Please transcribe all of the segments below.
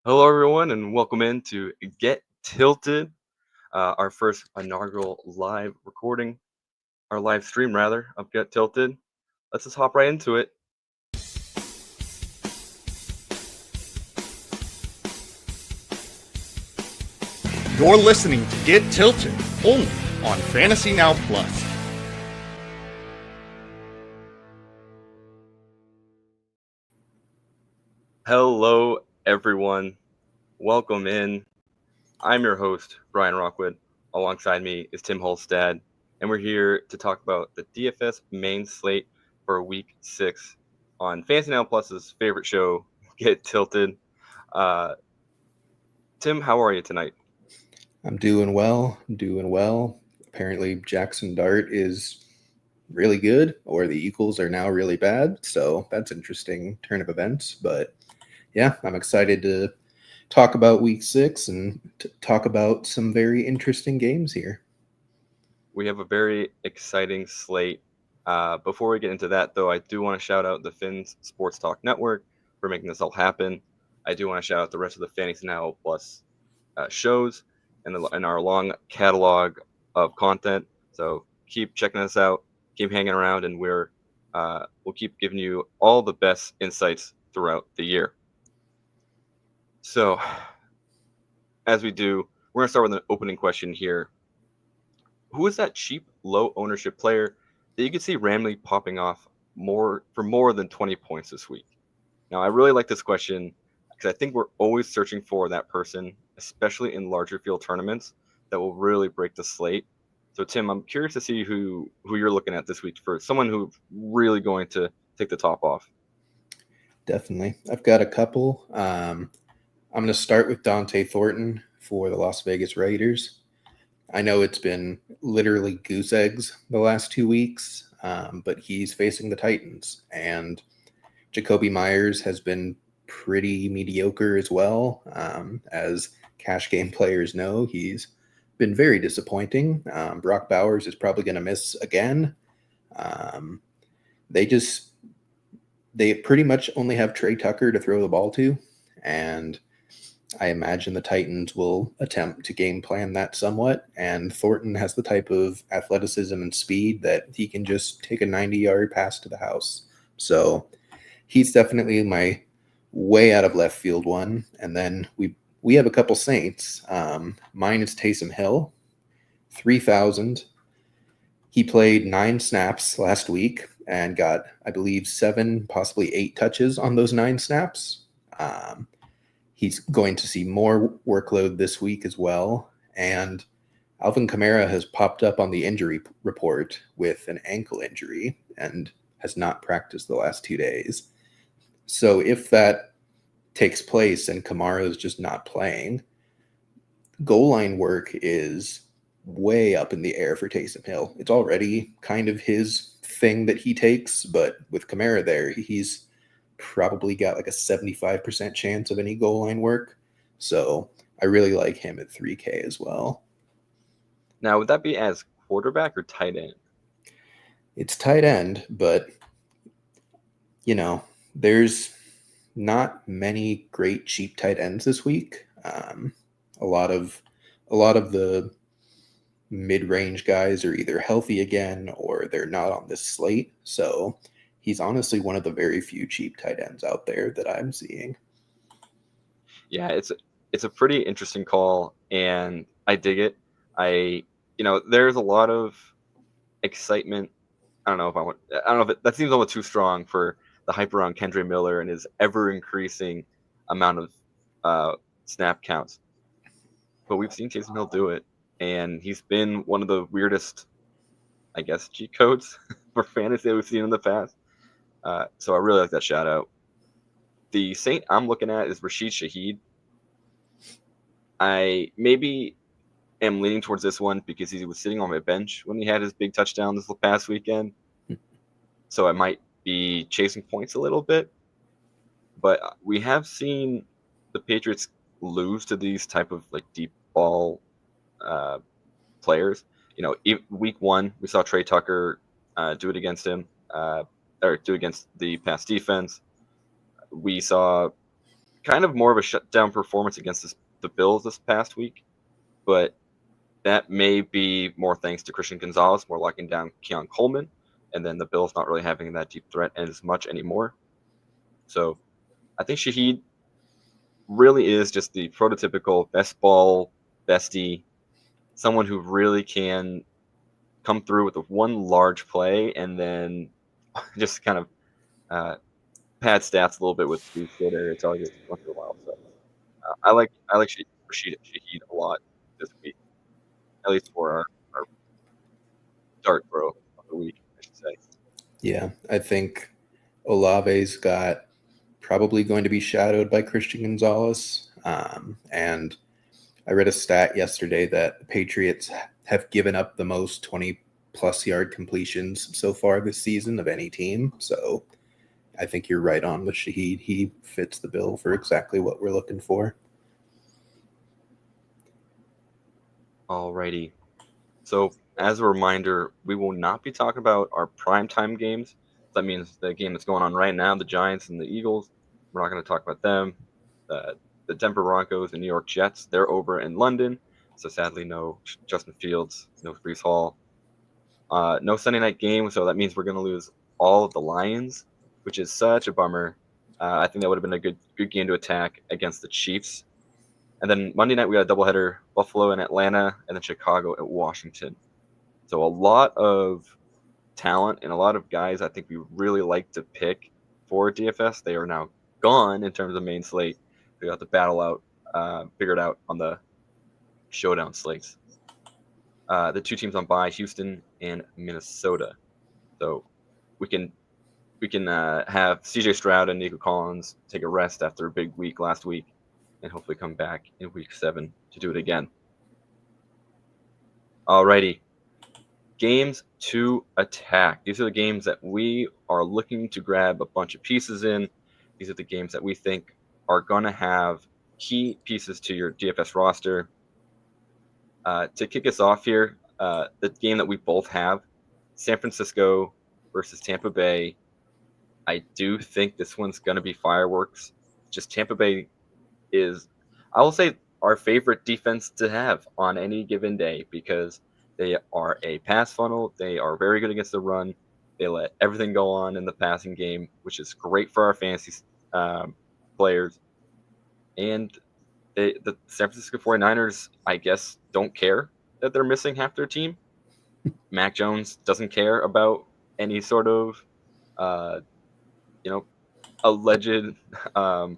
Hello, everyone, and welcome in to Get Tilted, our first inaugural live recording, our live stream, rather, of Get Tilted. Let's just hop right into it. You're listening to Get Tilted, only on Fantasy Now Plus. Hello, everyone. Welcome in. I'm your host, Brian Rockwood. Alongside me is Tim Holstad, and we're here to talk about the DFS main slate for Week 6 on Fantasy Now Plus's favorite show, Get Tilted. Tim, how are you tonight? I'm doing well. Apparently, Jackson Dart is really good, or the Eagles are now really bad. So that's an interesting turn of events. But yeah, I'm excited to talk about Week 6 and talk about some very interesting games here. We have a very exciting slate. Before we get into that, though, I do want to shout out the Finns Sports Talk Network for making this all happen. I do want to shout out the rest of the Fantasy Now Plus shows and our long catalog of content. So keep checking us out, keep hanging around, and we'll keep giving you all the best insights throughout the year. So, as we do, we're going to start with an opening question here. Who is that cheap, low ownership player that you could see randomly popping off for more than 20 points this week? Now, I really like this question because I think we're always searching for that person, especially in larger field tournaments, that will really break the slate. So, Tim, I'm curious to see who you're looking at this week for someone who's really going to take the top off. Definitely. I've got a couple. I'm going to start with Dante Thornton for the Las Vegas Raiders. I know it's been literally goose eggs the last 2 weeks, but he's facing the Titans. And Jacoby Myers has been pretty mediocre as well. As cash game players know, he's been very disappointing. Brock Bowers is probably going to miss again. They pretty much only have Trey Tucker to throw the ball to, and I imagine the Titans will attempt to game plan that somewhat, and Thornton has the type of athleticism and speed that he can just take a 90-yard pass to the house. So he's definitely my way out of left field one. And then we have a couple Saints. Mine is Taysom Hill, 3,000. He played 9 snaps last week and got, I believe, 7, possibly 8 touches on those 9 snaps. He's going to see more workload this week as well. And Alvin Kamara has popped up on the injury report with an ankle injury and has not practiced the last 2 days. So if that takes place and Kamara is just not playing, goal line work is way up in the air for Taysom Hill. It's already kind of his thing that he takes, but with Kamara there, he's probably got like a 75% chance of any goal line work. So I really like him at 3K as well. Now, would that be as quarterback or tight end? It's tight end, but there's not many great cheap tight ends this week. A lot of the mid-range guys are either healthy again or they're not on this slate. So he's honestly one of the very few cheap tight ends out there that I'm seeing. Yeah, it's a pretty interesting call, and I dig it. There's a lot of excitement. I don't know if that seems almost too strong for the hype around Kendre Miller and his ever increasing amount of snap counts. But we've seen Taysom Hill do it, and he's been one of the weirdest, I guess, cheat codes for fantasy that we've seen in the past. So I really like that shout out. The Saint I'm looking at is Rashid Shaheed. I maybe am leaning towards this one because he was sitting on my bench when he had his big touchdown this past weekend. So I might be chasing points a little bit. But we have seen the Patriots lose to these type of like deep ball players. Week 1, we saw Trey Tucker do it against him, or do against the pass defense. We saw kind of more of a shutdown performance against the Bills this past week, but that may be more thanks to Christian Gonzalez, more locking down Keon Coleman, and then the Bills not really having that deep threat as much anymore. So I think Shaheed really is just the prototypical best ball bestie, someone who really can come through with one large play and then just kind of pad stats a little bit with these short area targets once in a while. So I like Shaheed a lot this week, at least for our dart throw of the week, I should say. Yeah, I think Olave's got probably going to be shadowed by Christian Gonzalez. And I read a stat yesterday that the Patriots have given up the most 20-plus yard completions so far this season of any team. So I think you're right on with Shaheed. He fits the bill for exactly what we're looking for. Alrighty. So as a reminder, we will not be talking about our primetime games. That means the game that's going on right now, the Giants and the Eagles. We're not going to talk about them. The Denver Broncos and New York Jets, they're over in London. So sadly, no Justin Fields, no Breece Hall. No Sunday night game, so that means we're going to lose all of the Lions, which is such a bummer. I think that would have been a good game to attack against the Chiefs. And then Monday night, we got a doubleheader, Buffalo and Atlanta, and then Chicago at Washington. So a lot of talent and a lot of guys I think we really like to pick for DFS. They are now gone in terms of main slate. We got the battle out, figured out on the showdown slates. The two teams on bye, Houston and Minnesota. So we can have CJ Stroud and Nico Collins take a rest after a big week last week, and hopefully come back in week 7 to do it again. Alrighty. Games to attack. These are the games that we are looking to grab a bunch of pieces in. These are the games that we think are going to have key pieces to your DFS roster. To kick us off here, the game that we both have, San Francisco versus Tampa Bay. I do think this one's going to be fireworks. Just Tampa Bay is, I will say, our favorite defense to have on any given day because they are a pass funnel. They are very good against the run. They let everything go on in the passing game, which is great for our fantasy players. And the San Francisco 49ers, I guess, don't care that they're missing half their team. Mac Jones doesn't care about any sort of, alleged, I'd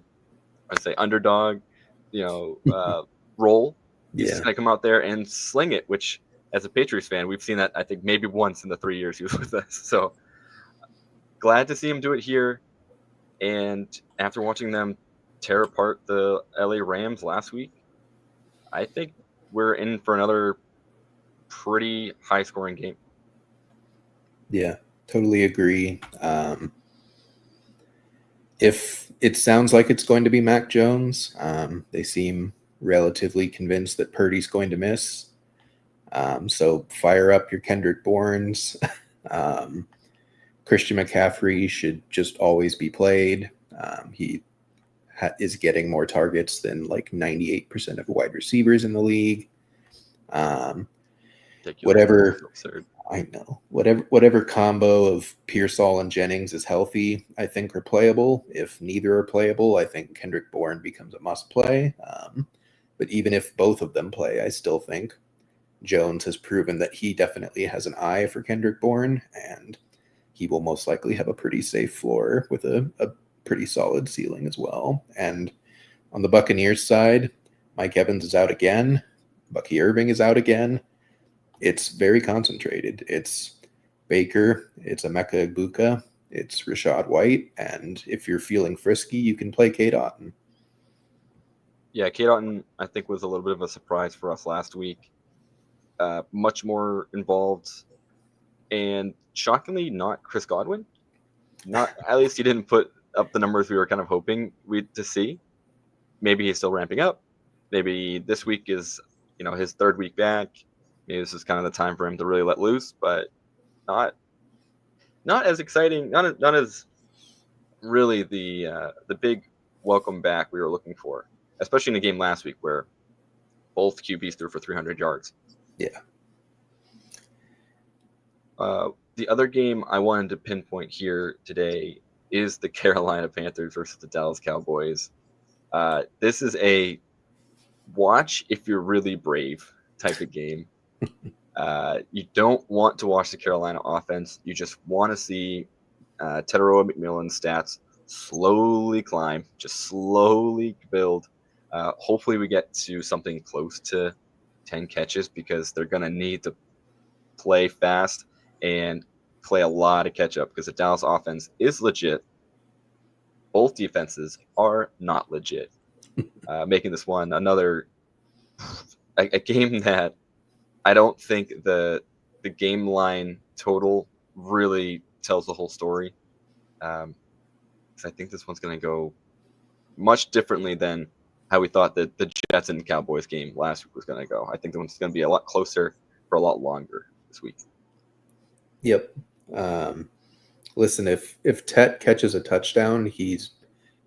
say underdog, role. He's just going to come out there and sling it, which as a Patriots fan, we've seen that, I think, maybe once in the 3 years he was with us. So glad to see him do it here. And after watching them tear apart the LA Rams last week, I think we're in for another pretty high-scoring game. Yeah, totally agree. If it sounds like it's going to be Mac Jones, they seem relatively convinced that Purdy's going to miss. So fire up your Kendrick Bournes. Christian McCaffrey should just always be played. He is getting more targets than like 98% of wide receivers in the league. Whatever combo of Pearsall and Jennings is healthy, I think are playable. If neither are playable, I think Kendrick Bourne becomes a must play. But even if both of them play, I still think Jones has proven that he definitely has an eye for Kendrick Bourne, and he will most likely have a pretty safe floor with a pretty solid ceiling as well. And on the Buccaneers side, Mike Evans is out again. Bucky Irving is out again. It's very concentrated. It's Baker, it's Emeka Egbuka, it's Rashad White, and if you're feeling frisky, you can play Cade Otton. Yeah, Cade Otton, I think, was a little bit of a surprise for us last week. Much more involved, and shockingly, not Chris Godwin. Not at least he didn't put up the numbers we were kind of hoping to see. Maybe he's still ramping up. Maybe this week is his third week back. Maybe this is kind of the time for him to really let loose, but not as exciting. Not as really the big welcome back we were looking for, especially in the game last week where both QBs threw for 300 yards. Yeah. The other game I wanted to pinpoint here today is the Carolina Panthers versus the Dallas Cowboys. This is a watch if you're really brave type of game. You don't want to watch the Carolina offense. You just want to see Teteroa McMillan's stats slowly climb, just slowly build. Hopefully we get to something close to 10 catches because they're going to need to play fast and play a lot of catch up because the Dallas offense is legit. Both defenses are not legit, making this one another a game that I don't think the game line total really tells the whole story. Because I think this one's going to go much differently than how we thought that the Jets and Cowboys game last week was going to go. I think the one's going to be a lot closer for a lot longer this week. Yep. Listen, if Tet catches a touchdown, he's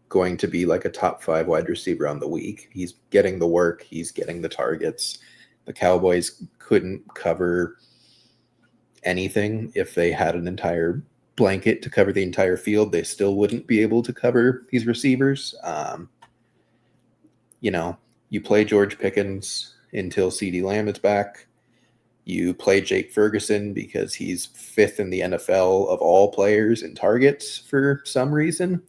going to be like a top 5 wide receiver on the week. He's getting the work. He's getting the targets. The Cowboys couldn't cover anything. If they had an entire blanket to cover the entire field, they still wouldn't be able to cover these receivers. You play George Pickens until CeeDee Lamb is back. You play Jake Ferguson because he's 5th in the NFL of all players in targets for some reason.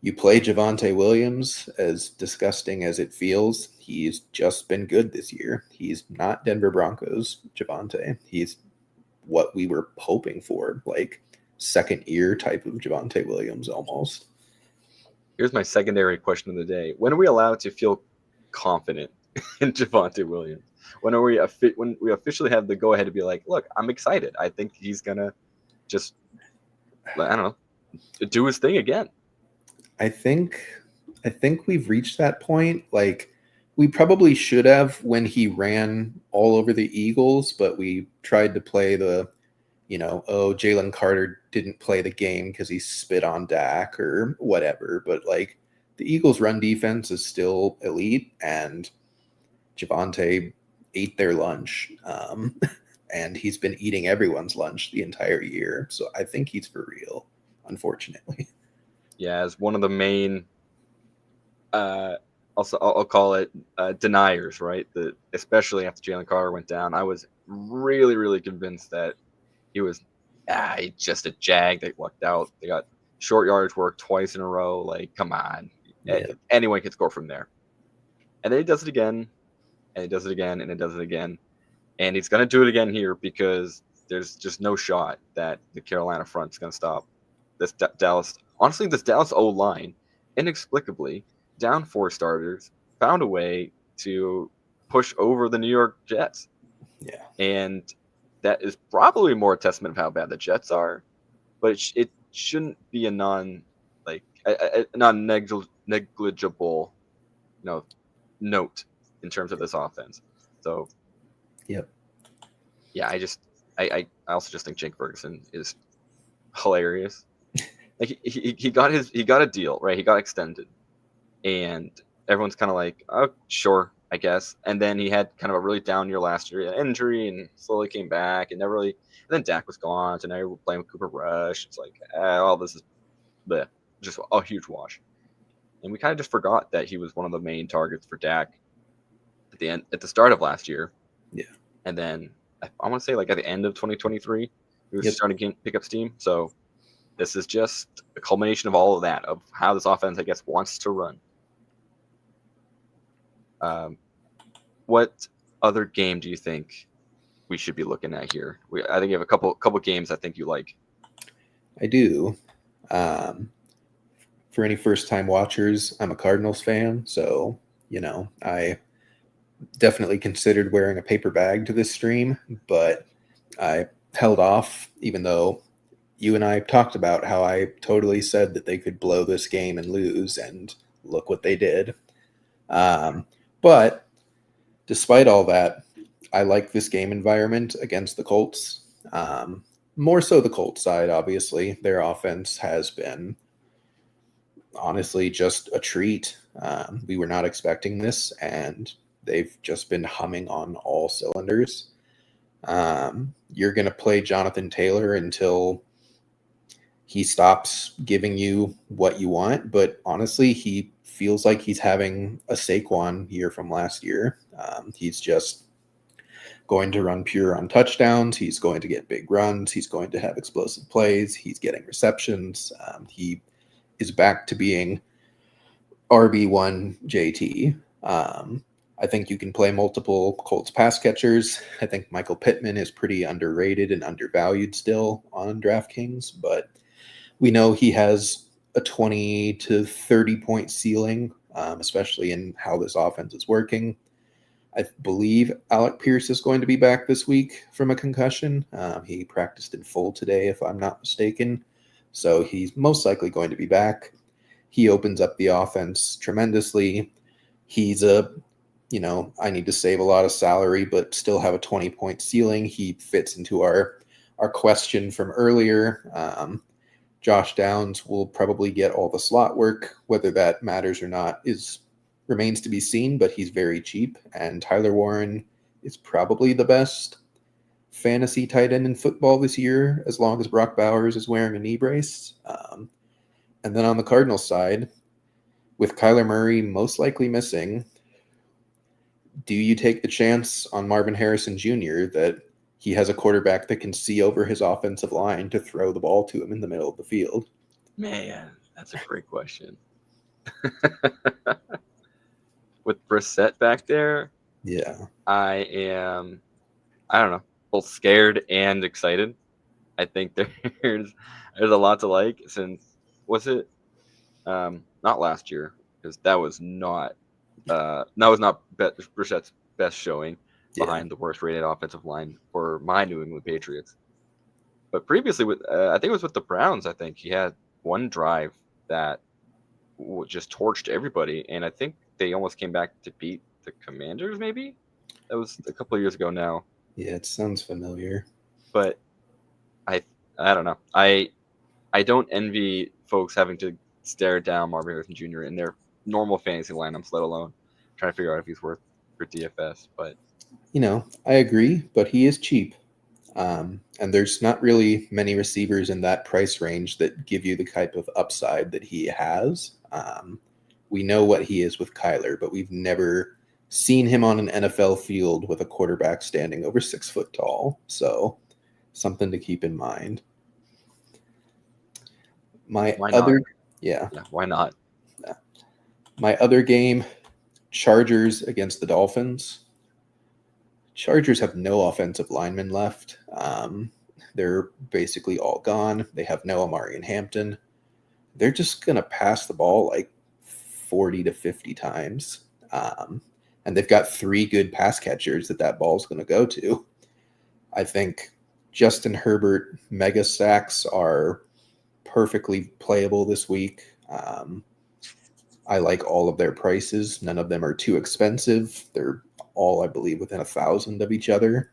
You play Javonte Williams, as disgusting as it feels. He's just been good this year. He's not Denver Broncos Javonte. He's what we were hoping for, like second year type of Javonte Williams almost. Here's my secondary question of the day. When are we allowed to feel confident in Javonte Williams? When we officially have the go-ahead to be like, look, I'm excited. I think he's going to just, I don't know, do his thing again. I think we've reached that point. Like, we probably should have when he ran all over the Eagles, but we tried to play the, Jalen Carter didn't play the game because he spit on Dak or whatever. But, like, the Eagles' run defense is still elite, and Javonte ate their lunch. And he's been eating everyone's lunch the entire year. So I think he's for real, unfortunately. Yeah, as one of the main, I'll call it deniers, right? Especially after Jalen Carter went down, I was really, really convinced that he was just a jag that lucked out. They got short yardage work twice in a row. Like, come on. Yeah. Anyone can score from there. And then he does it again, and he does it again, and he does it again. And he's going to do it again here because there's just no shot that the Carolina front's going to stop this Dallas. Honestly, this Dallas O-line, inexplicably, down 4 starters, found a way to push over the New York Jets. Yeah. And that is probably more a testament of how bad the Jets are, but it shouldn't be a non-negligible note in terms of this offense. So, yep. Yeah, I also just think Jake Ferguson is hilarious. Like he got a deal, right? He got extended, and everyone's kind of like, oh, sure, I guess. And then he had kind of a really down year last year, an injury, and slowly came back, and never really. And then Dak was gone, so now you're playing with Cooper Rush. It's like, all this is just a huge wash. And we kind of just forgot that he was one of the main targets for Dak at the start of last year. Yeah. And then I want to say like at the end of 2023, he was starting to pick up steam. So this is just a culmination of all of that, of how this offense, I guess, wants to run. What other game do you think we should be looking at here? I think you have a couple games I think you like. I do. For any first-time watchers, I'm a Cardinals fan, so, I definitely considered wearing a paper bag to this stream, but I held off, even though you and I talked about how I totally said that they could blow this game and lose, and look what they did. But despite all that, I like this game environment against the Colts. More so the Colts side, obviously. Their offense has been honestly just a treat. We were not expecting this, and they've just been humming on all cylinders. You're going to play Jonathan Taylor until he stops giving you what you want, but honestly, he feels like he's having a Saquon year from last year. He's just going to run pure on touchdowns. He's going to get big runs. He's going to have explosive plays. He's getting receptions. He is back to being RB1 JT. I think you can play multiple Colts pass catchers. I think Michael Pittman is pretty underrated and undervalued still on DraftKings, but we know he has a 20 to 30 point ceiling, especially in how this offense is working. I believe Alec Pierce is going to be back this week from a concussion. He practiced in full today, if I'm not mistaken. So he's most likely going to be back. He opens up the offense tremendously. He's I need to save a lot of salary, but still have a 20-point ceiling. He fits into our question from earlier. Josh Downs will probably get all the slot work. Whether that matters or not remains to be seen, but he's very cheap. And Tyler Warren is probably the best fantasy tight end in football this year, as long as Brock Bowers is wearing a knee brace. And then on the Cardinals side, with Kyler Murray most likely missing, do you take the chance on Marvin Harrison Jr. that he has a quarterback that can see over his offensive line to throw the ball to him in the middle of the field? Man, that's a great question. With Brissett back there, Yeah. I don't know, both scared and excited. I think there's a lot to like since, was it not last year, because that was not Brissett's best showing behind the worst rated offensive line for my New England Patriots. But previously with I think it was with the Browns, I think he had one drive that just torched everybody, and I think they almost came back to beat the Commanders. Maybe that was a couple of years ago now. Yeah, it sounds familiar. But I don't know. I don't envy folks having to stare down Marvin Harrison Jr. in their normal fantasy lineups, let alone trying to figure out if he's worth for DFS. But I agree, but he is cheap. And there's not really many receivers in that price range that give you the type of upside that he has. We know what he is with Kyler, but we've never seen him on an NFL field with a quarterback standing over 6 foot tall. So something to keep in mind. why not? Yeah, Why not? my other game, Chargers against the Dolphins. Chargers have no offensive linemen left. They're basically all gone. They have no Amari and Hampton. They're just going to pass the ball like 40 to 50 times. And they've got 3 good pass catchers that ball's going to go to. I think Justin Herbert mega stacks are perfectly playable this week. I like all of their prices. None of them are too expensive. They're all, I believe, within 1,000 of each other.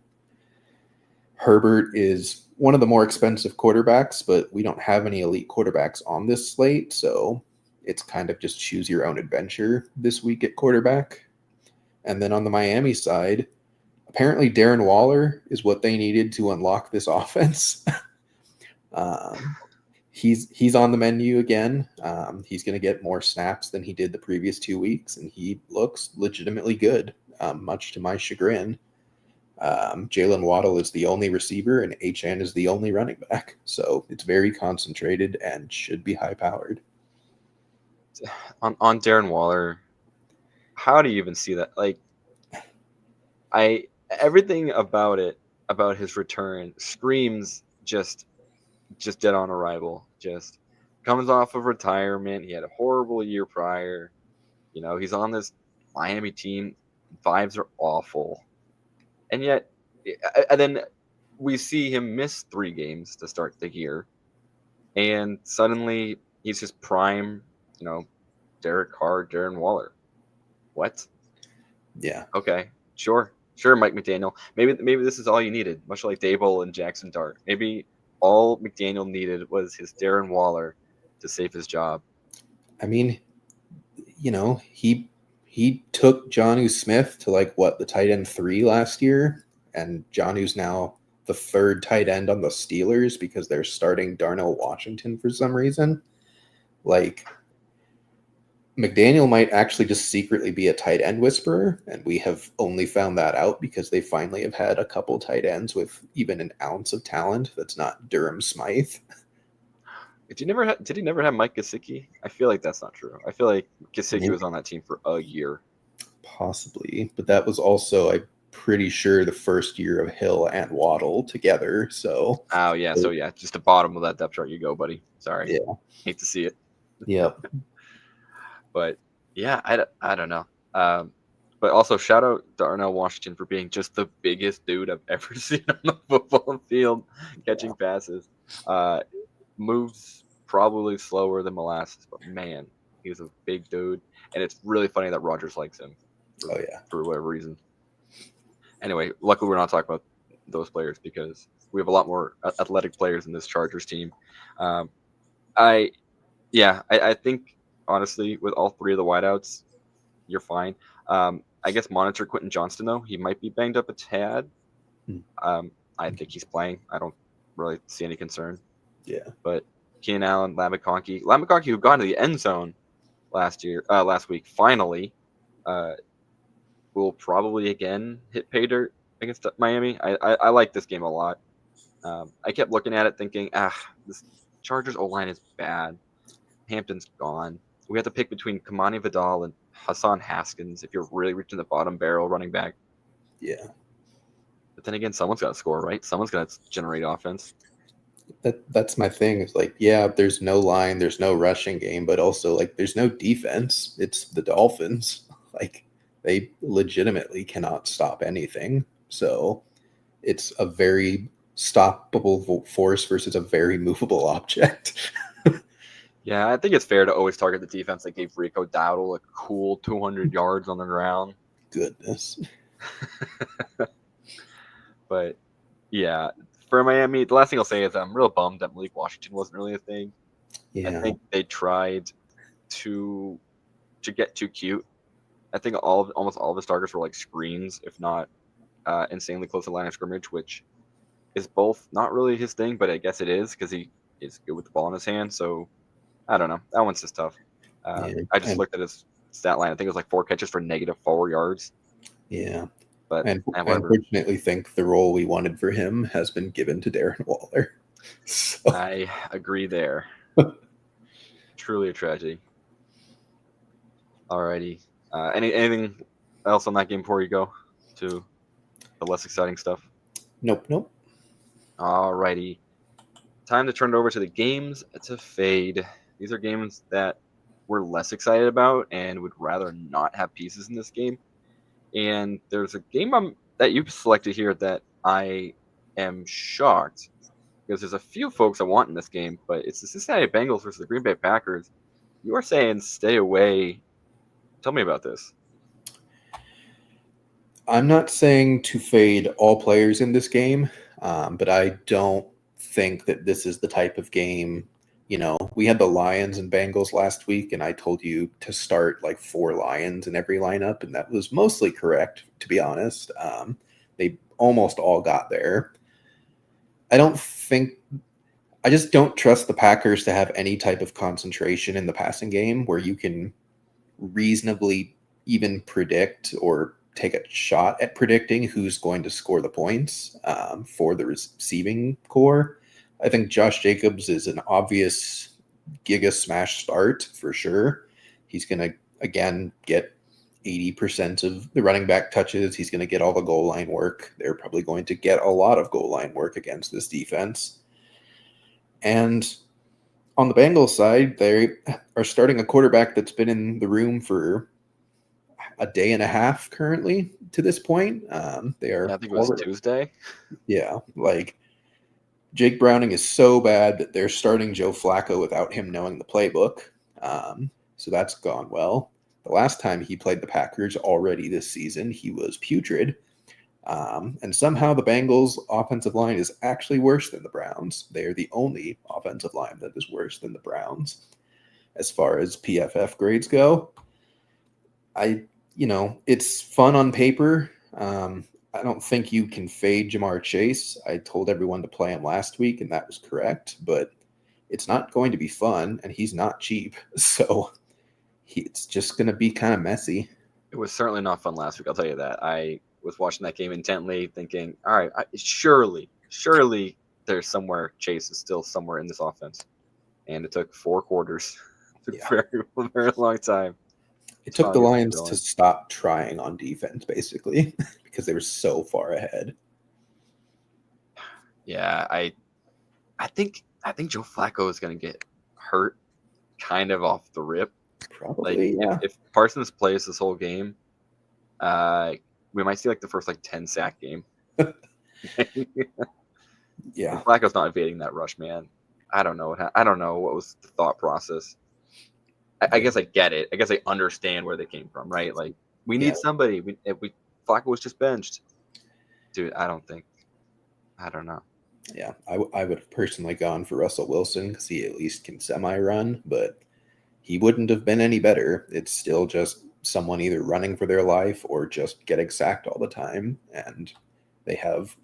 Herbert is one of the more expensive quarterbacks, but we don't have any elite quarterbacks on this slate, so it's kind of just choose your own adventure this week at quarterback. And then on the Miami side, apparently Darren Waller is what they needed to unlock this offense. He's on the menu again. He's going to get more snaps than he did the previous 2 weeks, and he looks legitimately good, much to my chagrin. Jalen Waddle is the only receiver, and HN is the only running back. So it's very concentrated and should be high-powered. On Darren Waller, how do you even see that? Like, everything about his return screams just dead on arrival. Just comes off of retirement. He had a horrible year prior. He's on this Miami team. Vibes are awful. And yet, and then we see him miss 3 games to start the year. And suddenly he's just prime, Derek Carr, Darren Waller. What? Yeah. Okay. Sure, Mike McDaniel. Maybe this is all you needed, much like Dable and Jackson Dart. Maybe all McDaniel needed was his Darren Waller to save his job. I mean, he took Jonnu Smith to the tight end 3 last year, and Jonnu's now the third tight end on the Steelers because they're starting Darnell Washington for some reason. Like, McDaniel might actually just secretly be a tight end whisperer, and we have only found that out because they finally have had a couple tight ends with even an ounce of talent that's not Durham Smythe. Did he never have Mike Gesicki? I feel like that's not true. I feel like Gesicki was on that team for a year. Possibly, but that was also, I'm pretty sure, the first year of Hill and Waddle together. So just the bottom of that depth chart you go, buddy. Sorry, yeah, hate to see it. Yep. But yeah, I don't know. But also shout out Darnell Washington for being just the biggest dude I've ever seen on the football field, catching passes. Moves probably slower than molasses, but man, he's a big dude, and it's really funny that Rodgers likes him. For whatever reason. Anyway, luckily we're not talking about those players because we have a lot more athletic players in this Chargers team. I think honestly with all three of the wideouts, you're fine. I guess monitor Quentin Johnston though; he might be banged up a tad. I think he's playing. I don't really see any concern. Yeah, but Keenan Allen, Ladd McConkey, who got into the end zone last week, finally, will probably again hit pay dirt against Miami. I like this game a lot. I kept looking at it thinking, this Chargers O-line is bad. Hampton's gone. We have to pick between Kamani Vidal and Hassan Haskins if you're really reaching the bottom barrel running back. Yeah. But then again, someone's got to score, right? Someone's got to generate offense. That's my thing. It's there's no line, there's no rushing game, but also there's no defense. It's the Dolphins. They legitimately cannot stop anything. So it's a very stoppable force versus a very movable object. Yeah, I think it's fair to always target the defense that gave Rico Dowdle a cool 200 yards on the ground. Goodness. But yeah, for Miami, the last thing I'll say is I'm real bummed that Malik Washington wasn't really a thing. Yeah. I think they tried to get too cute. I think almost all of his targets were screens, if not insanely close to line of scrimmage, which is both not really his thing, but I guess it is because he is good with the ball in his hand. So I don't know. That one's just tough. I just looked at his stat line. I think it was 4 catches for -4 yards. Yeah. But I unfortunately think the role we wanted for him has been given to Darren Waller. So. I agree there. Truly a tragedy. Alrighty. Anything else on that game before you go to the less exciting stuff? Nope. Alrighty. Time to turn it over to the games to fade. These are games that we're less excited about and would rather not have pieces in this game. And there's a game that you've selected here that I am shocked because there's a few folks I want in this game, but it's the Cincinnati Bengals versus the Green Bay Packers. You are saying stay away. Tell me about this. I'm not saying to fade all players in this game, but I don't think that this is the type of game. We had the Lions and Bengals last week, and I told you to start 4 Lions in every lineup, and that was mostly correct, to be honest. They almost all got there. I just don't trust the Packers to have any type of concentration in the passing game where you can reasonably even predict or take a shot at predicting who's going to score the points for the receiving core. I think Josh Jacobs is an obvious giga smash start for sure. He's going to, again, get 80% of the running back touches. He's going to get all the goal line work. They're probably going to get a lot of goal line work against this defense. And on the Bengals side, they are starting a quarterback that's been in the room for a day and a half currently to this point. They are. I think it was Tuesday. Yeah, Jake Browning is so bad that they're starting Joe Flacco without him knowing the playbook. So that's gone well. The last time he played the Packers already this season, he was putrid. And somehow the Bengals' offensive line is actually worse than the Browns. They are the only offensive line that is worse than the Browns. as far as PFF grades go. It's fun on paper. I don't think you can fade Jamar Chase. I told everyone to play him last week, and that was correct, but it's not going to be fun, and he's not cheap. So it's just going to be kind of messy. It was certainly not fun last week, I'll tell you that. I was watching that game intently thinking, all right, surely there's somewhere Chase is still somewhere in this offense. And it took 4 quarters. It took a very long time. It took the Lions to stop trying on defense, basically, because they were so far ahead. Yeah, I think Joe Flacco is going to get hurt kind of off the rip. Probably, If Parsons plays this whole game, we might see the first 10 sack game. Yeah, Flacco's not evading that rush, man. I don't know what was the thought process. I guess I get it. I guess I understand where they came from, right? We need somebody. Flacco was just benched, dude. I don't know. Yeah, I would have personally gone for Russell Wilson because he at least can semi-run, but he wouldn't have been any better. It's still just someone either running for their life or just getting sacked all the time, and they have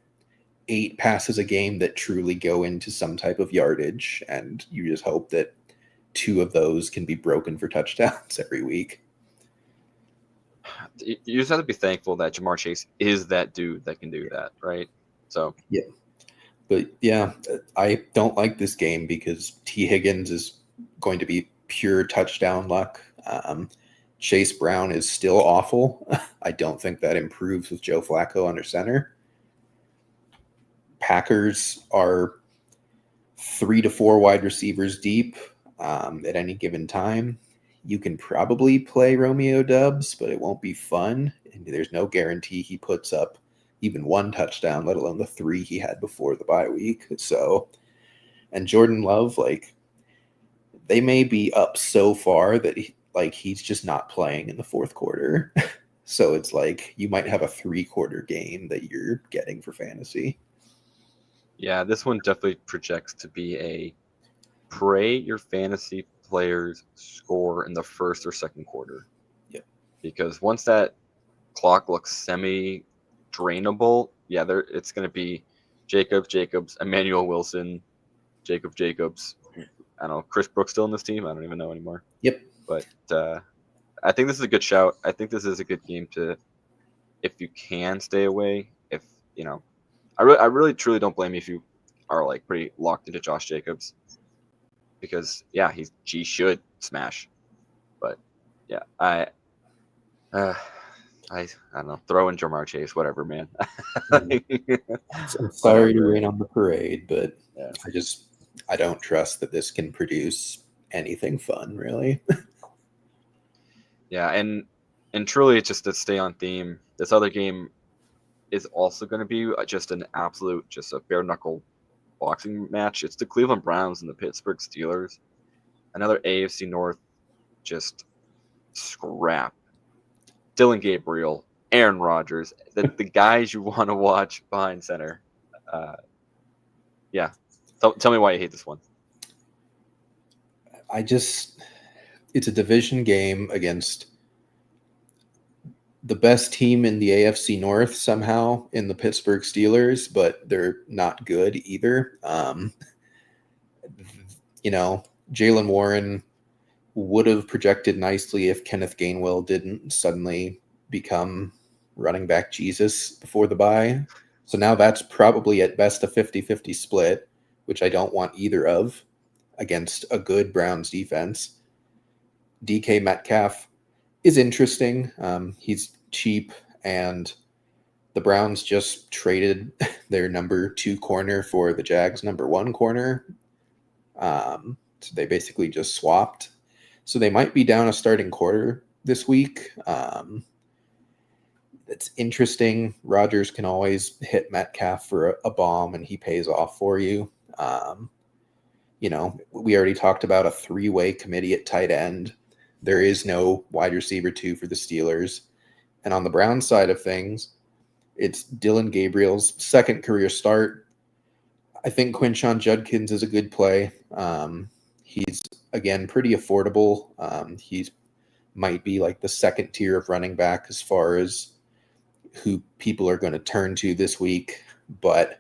8 passes a game that truly go into some type of yardage, and you just hope that 2 of those can be broken for touchdowns every week. You just have to be thankful that Jamar Chase is that dude that can do that, right? So yeah. But yeah, I don't like this game because T. Higgins is going to be pure touchdown luck. Chase Brown is still awful. I don't think that improves with Joe Flacco under center. Packers are 3 to 4 wide receivers deep at any given time. You can probably play Romeo Doubs, but it won't be fun. And there's no guarantee he puts up even 1 touchdown, let alone the 3 he had before the bye week. So, and Jordan Love, they may be up so far that he's just not playing in the 4th quarter. So it's you might have a 3-quarter game that you're getting for fantasy. Yeah, this one definitely projects to be a pray your fantasy players score in the 1st or 2nd quarter. Yep. Because once that clock looks semi-drainable, it's going to be Jacobs, Emmanuel Wilson, Jacobs. I don't know, Chris Brooks still in this team? I don't even know anymore. Yep. But I think this is a good shout. I think this is a good game to, if you can stay away. If I really truly don't blame you if you are pretty locked into Josh Jacobs, because he should smash. But I don't know, throw in Jamar Chase, whatever, man. I'm sorry to rain on the parade, but I don't trust that this can produce anything fun, really. Yeah, and truly, it's just to stay on theme. This other game is also going to be just an absolute, just a bare knuckle boxing match. It's the Cleveland Browns and the Pittsburgh Steelers. Another AFC North just scrap. Dylan Gabriel, Aaron Rodgers, the guys you want to watch behind center. Tell me why you hate this one. It's a division game against the best team in the AFC North somehow in the Pittsburgh Steelers, but they're not good either. Jaylen Warren would have projected nicely if Kenneth Gainwell didn't suddenly become running back Jesus before the bye. So now that's probably at best a 50-50 split, which I don't want either of, against a good Browns defense. DK Metcalf is interesting. He's cheap, and the Browns just traded their number 2 corner for the Jags' number 1 corner. So they basically just swapped. So they might be down a starting quarter this week. It's interesting. Rodgers can always hit Metcalf for a bomb, and he pays off for you. We already talked about a 3-way committee at tight end. There is no wide receiver 2 for the Steelers. And on the Browns side of things, it's Dylan Gabriel's 2nd career start. I think Quinshon Judkins is a good play. He's again, pretty affordable. He's might be like the second tier of running back as far as who people are going to turn to this week, but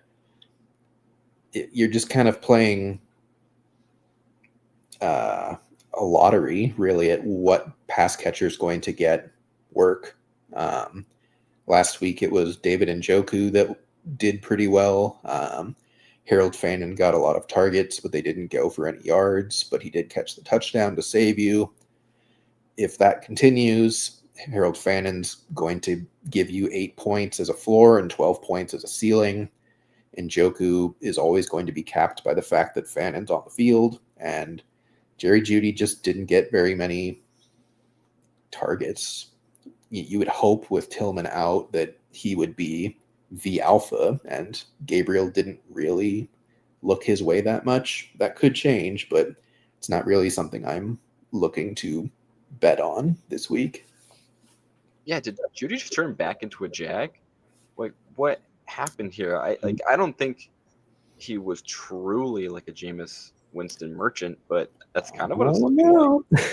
you're just kind of playing a lottery, really, at what pass catcher is going to get work. Last week it was David Njoku that did pretty well. Harold Fannin got a lot of targets, but they didn't go for any yards, but he did catch the touchdown to save you. If that continues, Harold Fannin's going to give you 8 points as a floor and 12 points as a ceiling. Njoku is always going to be capped by the fact that Fannin's on the field, and Jerry Jeudy just didn't get very many targets. You would hope with Tillman out that he would be the alpha, and Gabriel didn't really look his way that much. That could change, but it's not really something I'm looking to bet on this week. Yeah, did Judy just turn back into a Jag? Like, what happened here? I don't think he was truly like a Jameis Winston merchant, but that's kind of what it's looking like.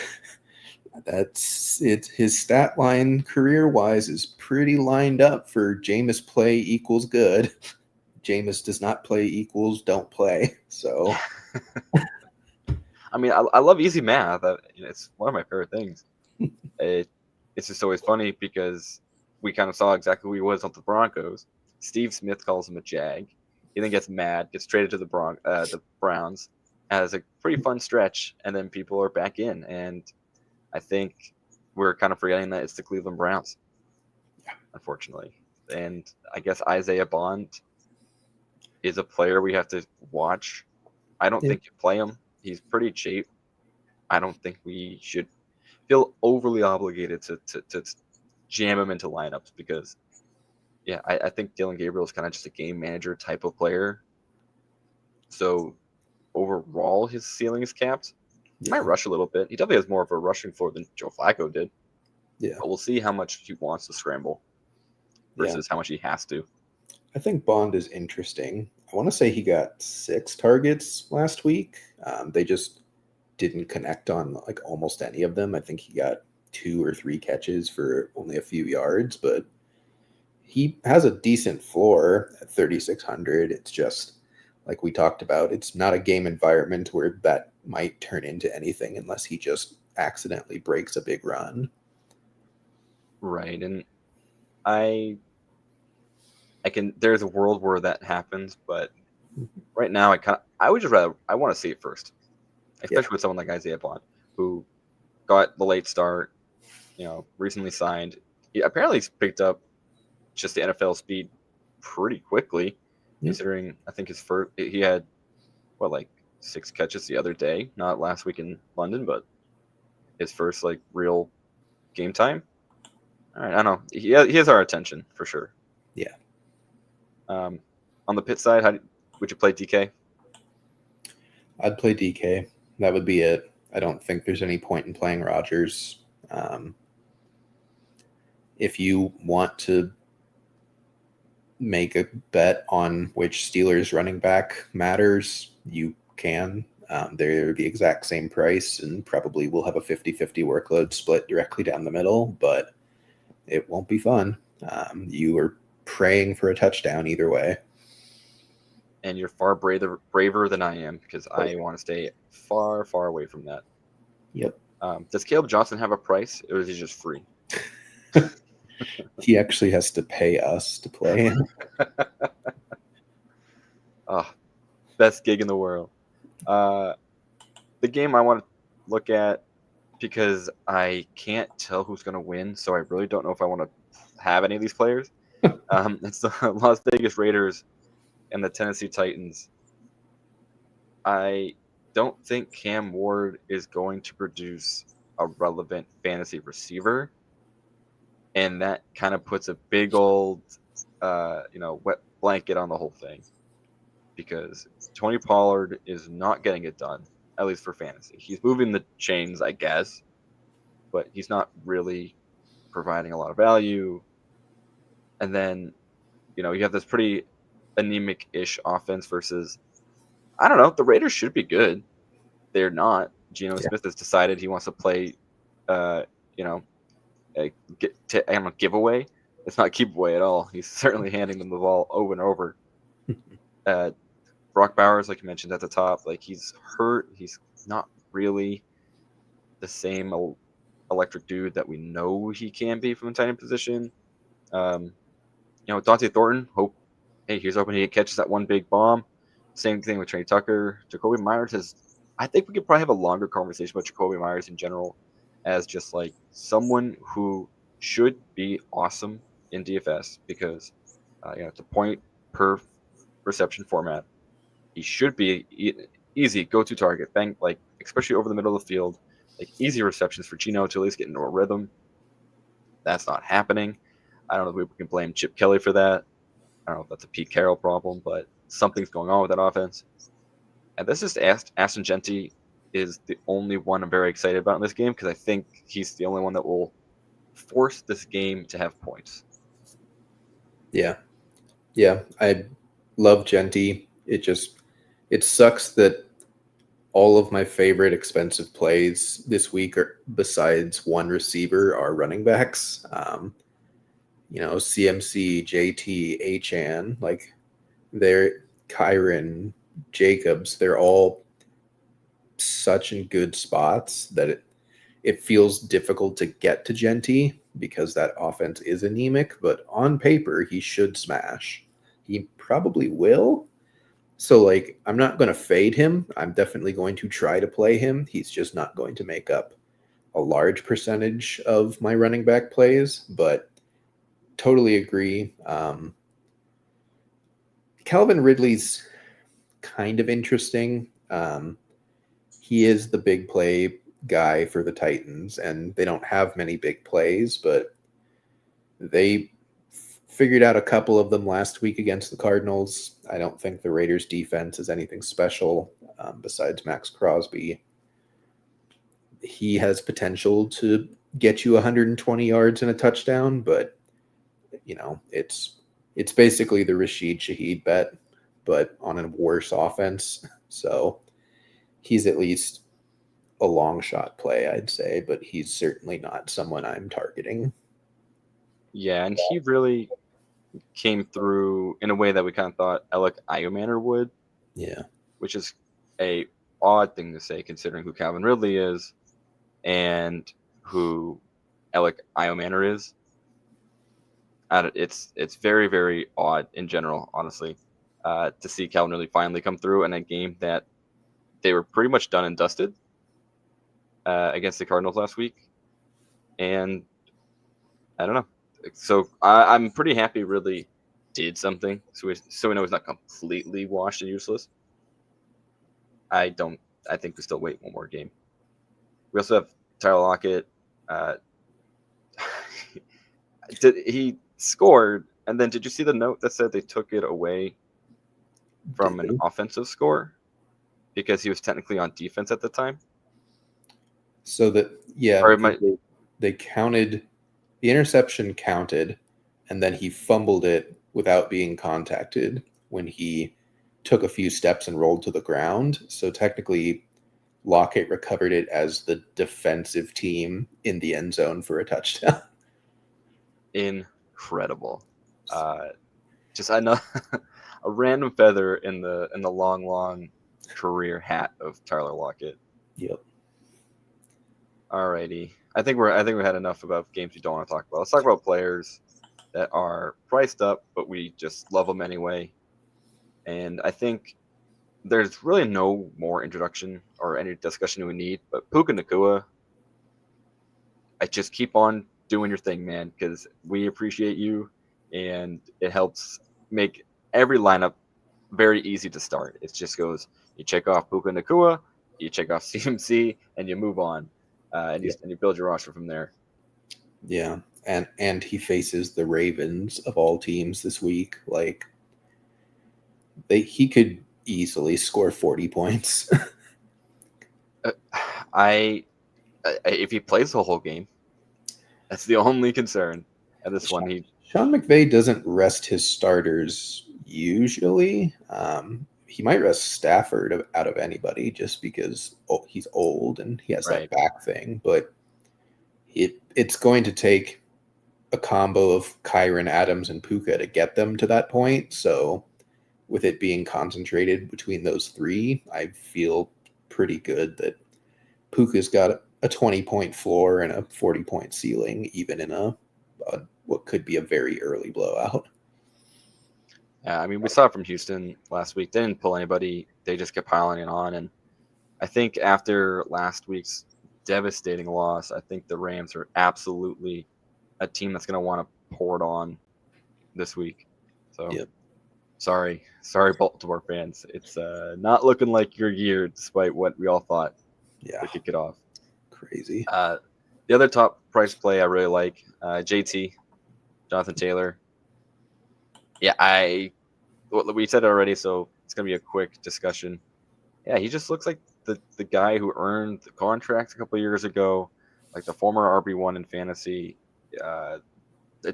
That's it. His stat line career wise is pretty lined up for Jameis play equals good. Jameis does not play equals don't play. So, I mean, I love easy math. It's one of my favorite things. It's just always funny because we kind of saw exactly who he was on the Broncos. Steve Smith calls him a Jag. He then gets mad, gets traded to the Browns, has a pretty fun stretch, and then people are back in. And I think we're kind of forgetting that it's the Cleveland Browns, unfortunately. And I guess Isaiah Bond is a player we have to watch. I don't think you play him. He's pretty cheap. I don't think we should feel overly obligated to jam him into lineups because, I think Dylan Gabriel is kind of just a game manager type of player. So overall, his ceiling is capped. He might rush a little bit. He definitely has more of a rushing floor than Joe Flacco did. Yeah. But we'll see how much he wants to scramble versus how much he has to. I think Bond is interesting. I want to say he got 6 targets last week. They just didn't connect on like almost any of them. I think he got 2 or 3 catches for only a few yards, but he has a decent floor at 3,600. It's just like we talked about, it's not a game environment where that might turn into anything unless he just accidentally breaks a big run. Right. And there's a world where that happens, but right now I want to see it first, especially with someone like Isaiah Bond, who got the late start, recently signed. He apparently picked up just the NFL speed pretty quickly, considering I think he had 6 catches the other day, not last week in London, but his first real game time. All right, I don't know. He has our attention for sure. Yeah. On the pit side, would you play DK? I'd play DK. That would be it. I don't think there's any point in playing Rodgers. If you want to make a bet on which Steelers running back matters, you can. They're the exact same price and probably will have a 50-50 workload split directly down the middle, but it won't be fun. You are praying for a touchdown either way. And you're far braver than I am because I want to stay far, far away from that. Yep. Does Caleb Johnson have a price, or is he just free? He actually has to pay us to play him. Best gig in the world. The game I want to look at, because I can't tell who's going to win, so I really don't know if I want to have any of these players. It's the Las Vegas Raiders and the Tennessee Titans. I don't think Cam Ward is going to produce a relevant fantasy receiver, and that kind of puts a big old, wet blanket on the whole thing, because Tony Pollard is not getting it done, at least for fantasy. He's moving the chains, I guess, but he's not really providing a lot of value. And then, you have this pretty anemic-ish offense versus, I don't know, the Raiders should be good. They're not. Geno Smith has decided he wants to play, you know, a giveaway. It's not giveaway at all. He's certainly handing them the ball over and over. Brock Bowers, like you mentioned at the top, like he's hurt. He's not really the same electric dude that we know he can be from the tight end position. Dante Thornton, he's hoping he catches that one big bomb. Same thing with Trey Tucker. Jacoby Myers I think we could probably have a longer conversation about Jacoby Myers in general as just like someone who should be awesome in DFS because, it's a point per reception format. He should be easy go-to target, bang, like especially over the middle of the field, like easy receptions for Geno to at least get into a rhythm. That's not happening. I don't know if we can blame Chip Kelly for that. I don't know if that's a Pete Carroll problem, but something's going on with that offense. And this is Ashton Jeanty is the only one I'm very excited about in this game because I think he's the only one that will force this game to have points. Yeah, I love Jeanty. It sucks that all of my favorite expensive plays this week are, besides one receiver, are running backs. CMC, JT, Achan, like they're Kyron, Jacobs, they're all such in good spots that it feels difficult to get to Jeanty because that offense is anemic, but on paper he should smash. He probably will. So like I'm not going to fade him. I'm definitely going to try to play him. He's just not going to make up a large percentage of my running back plays, but totally agree. Calvin Ridley's kind of interesting. He is the big play guy for the Titans, and they don't have many big plays, but they figured out a couple of them last week against the Cardinals. I don't think the Raiders' defense is anything special besides Max Crosby. He has potential to get you 120 yards and a touchdown, but it's basically the Rashid Shaheed bet, but on a worse offense. So he's at least a long shot play, I'd say, but he's certainly not someone I'm targeting. Yeah, and he really came through in a way that we kind of thought Alec Iomanner would. Yeah. Which is a odd thing to say considering who Calvin Ridley is and who Alec Iomanner is. It's very, very odd in general, honestly, to see Calvin Ridley finally come through in a game that they were pretty much done and dusted against the Cardinals last week. And I don't know. So I'm pretty happy Ridley did something. So we know he's not completely washed and useless. I think we still wait one more game. We also have Tyler Lockett. He scored, and then did you see the note that said they took it away from an offensive score because he was technically on defense at the time? So they counted the interception counted, and then he fumbled it without being contacted when he took a few steps and rolled to the ground. So technically, Lockett recovered it as the defensive team in the end zone for a touchdown. Incredible. Just I know a random feather in the long career hat of Tyler Lockett. Yep. Alrighty. I think we had enough about games we don't want to talk about. Let's talk about players that are priced up, but we just love them anyway. And I think there's really no more introduction or any discussion we need. But Puka Nacua, I just keep on doing your thing, man, because we appreciate you, and it helps make every lineup very easy to start. It just goes, you check off Puka Nacua, you check off CMC, and you move on. And you build your roster from there. Yeah, and he faces the Ravens of all teams this week. Like he could easily score 40 points. If he plays the whole game, that's the only concern. And this one, Sean McVay doesn't rest his starters usually. he might rest Stafford out of anybody just because he's old and he has that Right. back thing. But it's going to take a combo of Kyron, Adams, and Puka to get them to that point. So with it being concentrated between those three, I feel pretty good that Puka's got a 20-point floor and a 40-point ceiling, even in a what could be a very early blowout. Yeah, I mean, we saw it from Houston last week. They didn't pull anybody. They just kept piling it on. And I think after last week's devastating loss, I think the Rams are absolutely a team that's going to want to pour it on this week. So, Yep. sorry, Baltimore fans. It's not looking like your year, despite what we all thought Yeah, to kick it off. crazy. The other top price play I really like, JT, Jonathan Taylor. Yeah, we said it already, so it's going to be a quick discussion. Yeah, he just looks like the guy who earned the contract a couple of years ago, like the former RB1 in fantasy.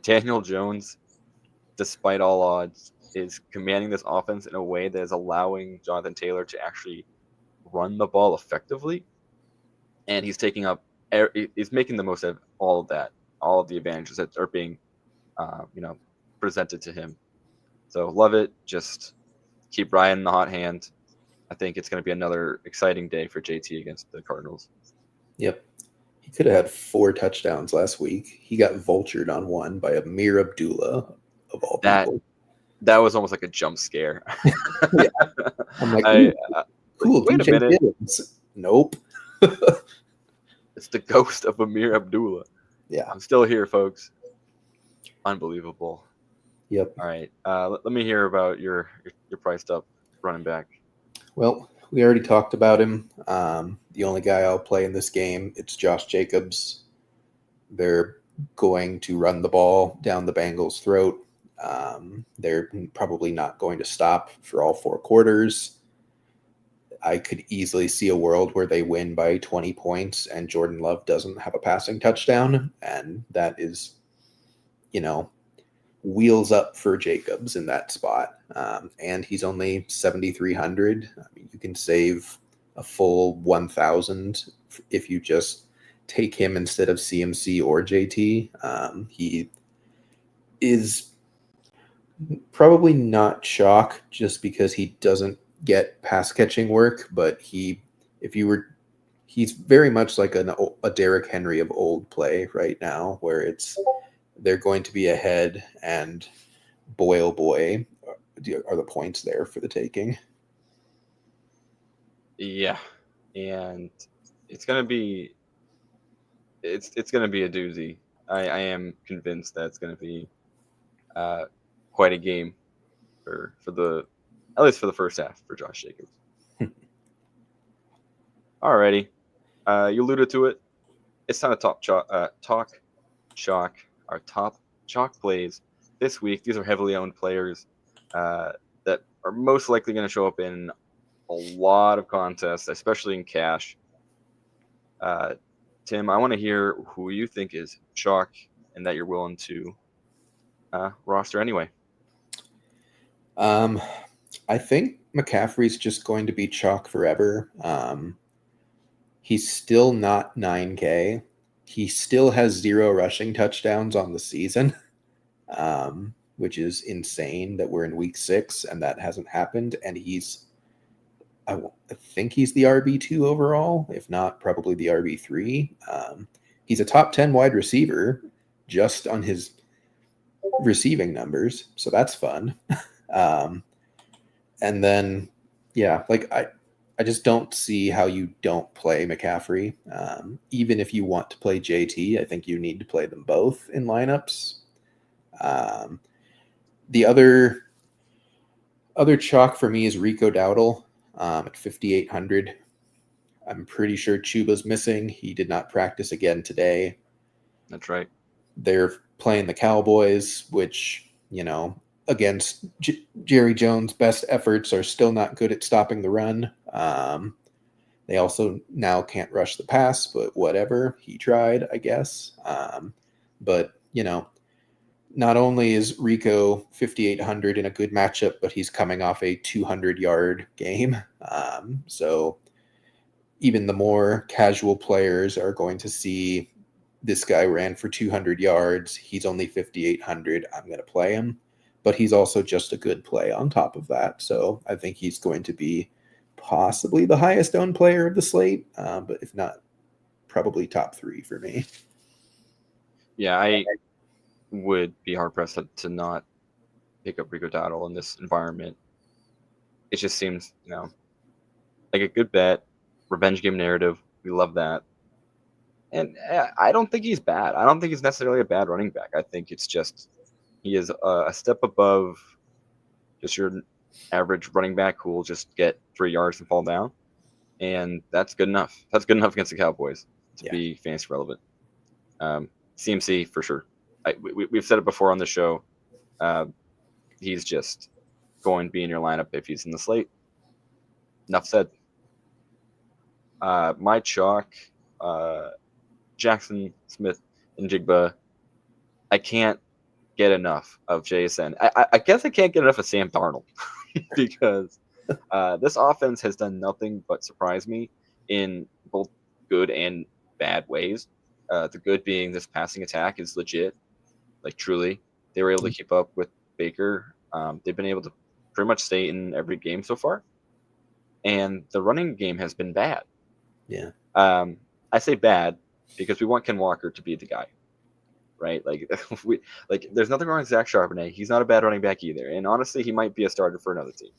Daniel Jones, despite all odds, is commanding this offense in a way that is allowing Jonathan Taylor to actually run the ball effectively, and he's making the most of all of that, all of the advantages that are being, presented to him. So love it. Just keep Ryan in the hot hand. I think it's going to be another exciting day for JT against the Cardinals. Yep. He could have had 4 touchdowns last week. He got vultured on one by Amir Abdullah, of all people. That was almost like a jump scare. Yeah. I'm like, cool. Wait a minute. Gibbons. Nope. It's the ghost of Amir Abdullah. Yeah. I'm still here, folks. Unbelievable. Yep. All right. Let me hear about your priced up running back. Well, we already talked about him. The only guy I'll play in this game, it's Josh Jacobs. They're going to run the ball down the Bengals' throat. They're probably not going to stop for all 4 quarters. I could easily see a world where they win by 20 points and Jordan Love doesn't have a passing touchdown. And that is, wheels up for Jacobs in that spot. And he's only 7,300. I mean, you can save a full 1,000 if you just take him instead of CMC or JT. He is probably not chalk just because he doesn't get pass catching work, but he's very much like a Derrick Henry of old play right now, where they're going to be ahead, and boy, oh boy, are the points there for the taking. Yeah, and it's gonna be a doozy. I am convinced that it's gonna be quite a game for at least for the first half for Josh Jacobs. Alrighty, you alluded to it. It's time to talk chalk. Our top chalk plays this week. These are heavily owned players that are most likely going to show up in a lot of contests, especially in cash. Tim, I want to hear who you think is chalk and that you're willing to roster anyway. I think McCaffrey's just going to be chalk forever. He's still not 9K. He still has 0 rushing touchdowns on the season, which is insane that we're in week 6 and that hasn't happened. And I think he's the RB2 overall, if not probably the RB3. He's a top 10 wide receiver just on his receiving numbers. So that's fun. And then, yeah, like I just don't see how you don't play McCaffrey. Even if you want to play JT, I think you need to play them both in lineups. The other chalk for me is Rico Dowdle at 5,800. I'm pretty sure Chuba's missing. He did not practice again today. That's right. They're playing the Cowboys, which, against Jerry Jones' best efforts are still not good at stopping the run. They also now can't rush the pass, but whatever. He tried, I guess. But, not only is Rico 5,800 in a good matchup, but he's coming off a 200-yard game. So even the more casual players are going to see this guy ran for 200 yards. He's only 5,800. I'm going to play him. But he's also just a good play on top of that. So I think he's going to be possibly the highest owned player of the slate, but if not, probably top 3 for me. Yeah, I would be hard-pressed to not pick up Rico Dowdle in this environment. It just seems, like a good bet. Revenge game narrative. We love that. And I don't think he's bad. I don't think he's necessarily a bad running back. I think it's just he is a step above just your average running back who will just get 3 yards and fall down. And that's good enough. That's good enough against the Cowboys to be fantasy relevant. CMC for sure. We've said it before on the show. He's just going to be in your lineup if he's in the slate. Enough said. My chalk, Jackson, Smith, and Jigba. I can't get enough of JSN. I guess I can't get enough of Sam Darnold because this offense has done nothing but surprise me in both good and bad ways. The good being this passing attack is legit. Like, truly, they were able to keep up with Baker. They've been able to pretty much stay in every game so far. And the running game has been bad. Yeah. I say bad because we want Ken Walker to be the guy, right? Like, there's nothing wrong with Zach Charbonnet. He's not a bad running back either. And honestly, he might be a starter for another team.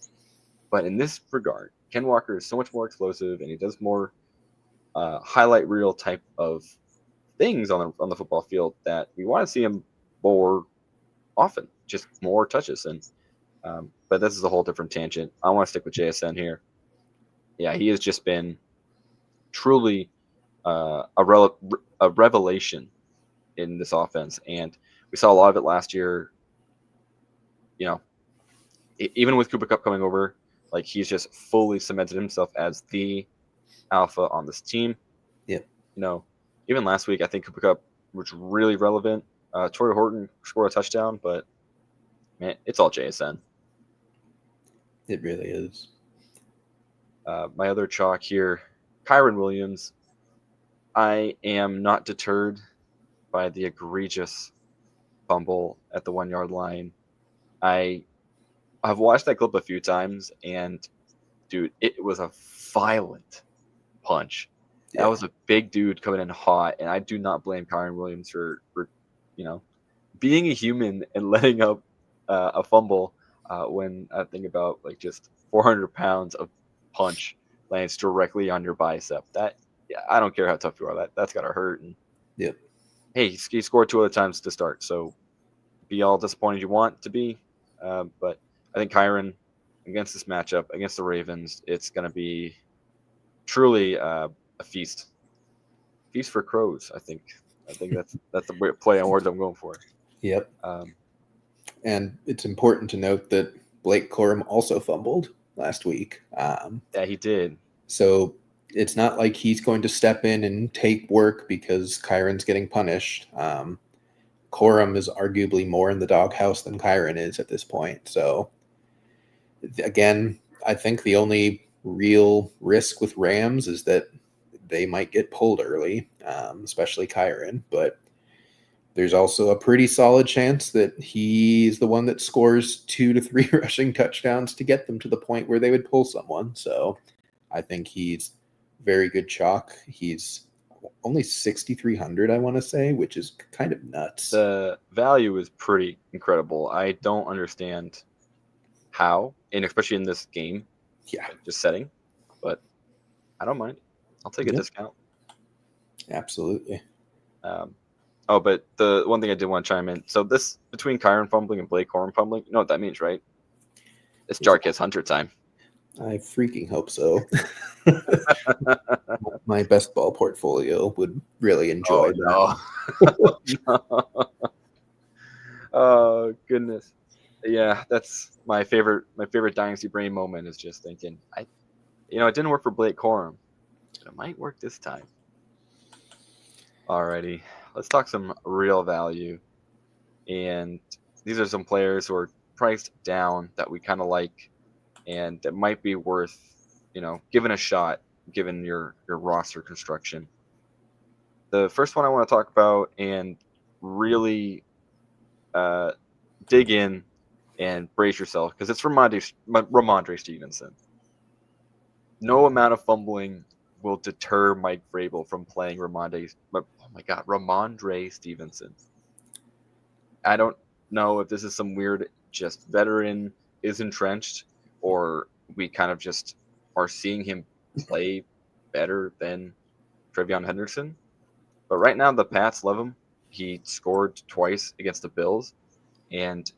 But in this regard, Ken Walker is so much more explosive, and he does more highlight reel type of things on the football field that we want to see him more often, just more touches. And but this is a whole different tangent. I want to stick with JSN here. Yeah, he has just been truly a revelation in this offense, and we saw a lot of it last year. Even with Cooper Kupp coming over, like, he's just fully cemented himself as the alpha on this team. Yep. Even last week, I think Cooper Kupp was really relevant. Torrey Horton scored a touchdown, but man, it's all JSN. It really is. My other chalk here, Kyren Williams. I am not deterred by the egregious fumble at the 1-yard line. I've watched that clip a few times, and dude, it was a violent punch. Yeah. That was a big dude coming in hot, and I do not blame Kyren Williams for being a human and letting up a fumble when I think about, like, just 400 pounds of punch lands directly on your bicep. I don't care how tough you are. That's gotta hurt. And yep. Hey, he scored 2 other times to start, so be all disappointed you want to be. But I think Kyren, against this matchup, against the Ravens, it's going to be truly a feast. Feast for crows, I think. I think that's the play on words I'm going for. Yep. And it's important to note that Blake Corum also fumbled last week. Yeah, he did. So it's not like he's going to step in and take work because Kyren's getting punished. Corum is arguably more in the doghouse than Kyren is at this point. So, again, I think the only real risk with Rams is that they might get pulled early, especially Kyren. But there's also a pretty solid chance that he's the one that scores 2 to 3 rushing touchdowns to get them to the point where they would pull someone. So I think he's very good chalk. He's only 6,300, I want to say, which is kind of nuts. The value is pretty incredible. I don't understand how, and especially in this game, just setting, but I don't mind. I'll take a discount. Absolutely. But the one thing I did want to chime in. So this, between Kyren fumbling and Blake Corum fumbling, you know what that means, right? It's Jarquez Hunter time. I freaking hope so. My best ball portfolio would really enjoy that. No. Oh goodness. Yeah, that's my favorite dynasty brain moment, is just thinking, it didn't work for Blake Corum, but it might work this time. Alrighty, let's talk some real value. And these are some players who are priced down that we kind of like and that might be worth, giving a shot given your roster construction. The first one I want to talk about and really uh, dig in and brace yourself because it's Ramondre Stevenson. No amount of fumbling will deter Mike Vrabel from playing Ramondre Stevenson. I don't know if this is some weird just veteran is entrenched or we kind of just are seeing him play better than Trevion Henderson. But right now the Pats love him. He scored twice against the Bills, and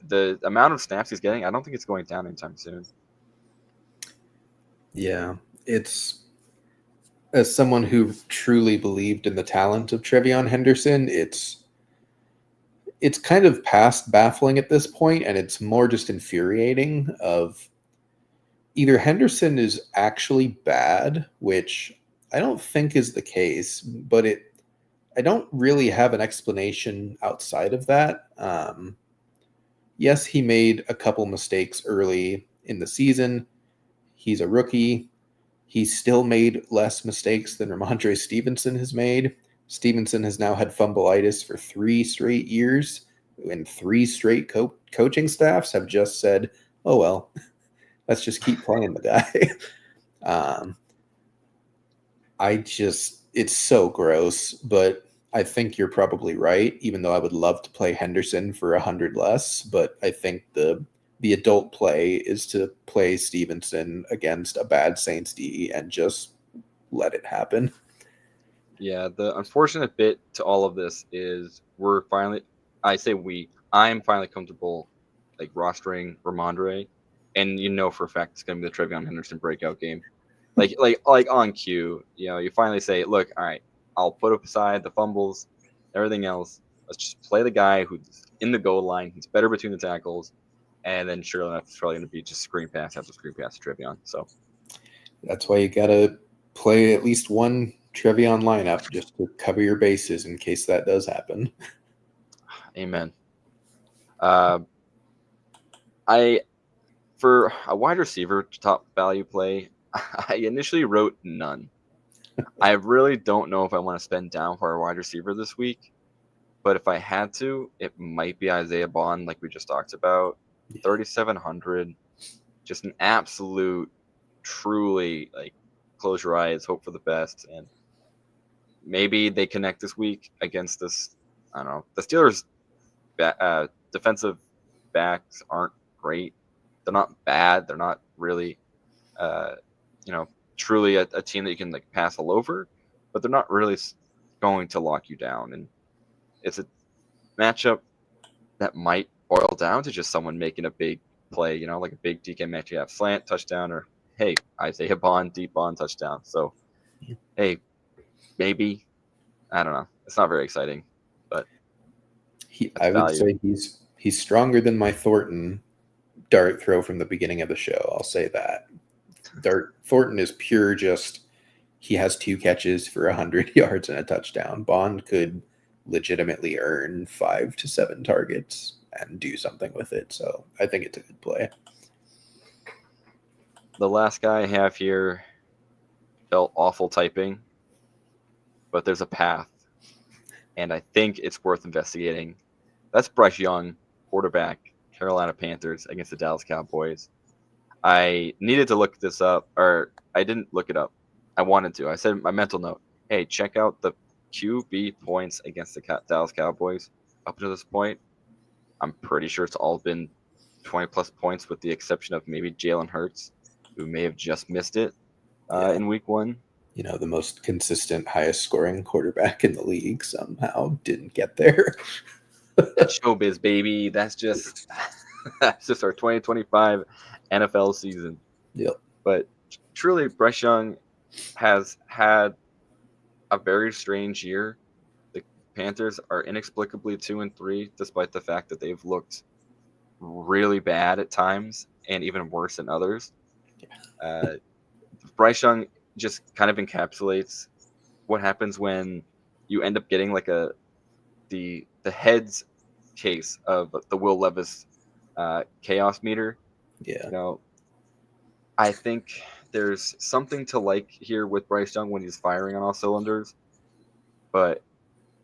the amount of snaps he's getting, I don't think it's going down anytime soon. Yeah, it's as someone who truly believed in the talent of Trevion Henderson, it's kind of past baffling at this point, and it's more just infuriating of either Henderson is actually bad, which I don't think is the case, but I don't really have an explanation outside of that. Yes, he made a couple mistakes early in the season. He's a rookie. He's still made less mistakes than Ramondre Stevenson has made. Stevenson has now had fumbleitis for 3 straight years, and 3 straight coaching staffs have just said, oh, well, let's just keep playing the guy. It's so gross, but I think you're probably right, even though I would love to play Henderson for 100 less, but I think the adult play is to play Stevenson against a bad Saints D and just let it happen. Yeah, the unfortunate bit to all of this is I'm finally comfortable like rostering Ramondre, and for a fact it's going to be the Trevion Henderson breakout game. Like on cue, you finally say, look, all right, I'll put aside the fumbles, everything else. Let's just play the guy who's in the goal line. He's better between the tackles. And then sure enough, it's probably going to be just screen pass after screen pass to Trevion. So that's why you got to play at least one Trevion lineup just to cover your bases in case that does happen. Amen. For a wide receiver top value play, I initially wrote none. I really don't know if I want to spend down for a wide receiver this week, but if I had to, it might be Isaiah Bond, like we just talked about. 3,700, just an absolute, truly like close your eyes, hope for the best, and maybe they connect this week against this. I don't know. The Steelers' defensive backs aren't great. They're not bad. They're not really, truly a team that you can like pass all over, but they're not really going to lock you down. And it's a matchup that might boil down to just someone making a big play, like a big DK Metcalf slant touchdown, or hey, Isaiah Bond deep on touchdown. So, hey, maybe, I don't know. It's not very exciting, but I would say he's stronger than my Thornton dart throw from the beginning of the show. I'll say that. Thornton is pure just he has 2 catches for 100 yards and a touchdown. Bond could legitimately earn 5 to 7 targets and do something with it. So I think it's a good play. The last guy I have here felt awful typing, but there's a path, and I think it's worth investigating. That's Bryce Young, quarterback, Carolina Panthers against the Dallas Cowboys. I needed to look this up, or I didn't look it up. I wanted to. I said my mental note, hey, check out the QB points against the Dallas Cowboys up to this point. I'm pretty sure it's all been 20-plus points with the exception of maybe Jalen Hurts, who may have just missed it in week 1. The most consistent, highest scoring quarterback in the league somehow didn't get there. That's showbiz, baby. That's just our 2025 NFL season. Yep. But truly, Bryce Young has had a very strange year. The Panthers are inexplicably 2-3, despite the fact that they've looked really bad at times and even worse than others. Bryce Young just kind of encapsulates what happens when you end up getting like the heads case of the Will Levis chaos meter. Yeah. You know, I think there's something to like here with Bryce Young when he's firing on all cylinders, but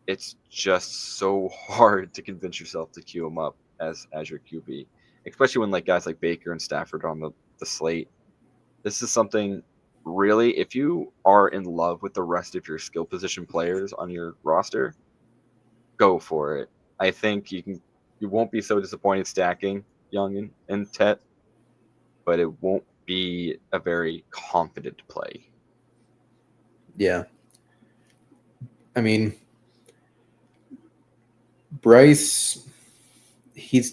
it's just so hard to convince yourself to queue him up as your QB, especially when like guys like Baker and Stafford are on the slate. This is something really, if you are in love with the rest of your skill position players on your roster, go for it. I think you won't be so disappointed stacking Young and Tet, but it won't be a very confident play. Yeah. I mean, Bryce, he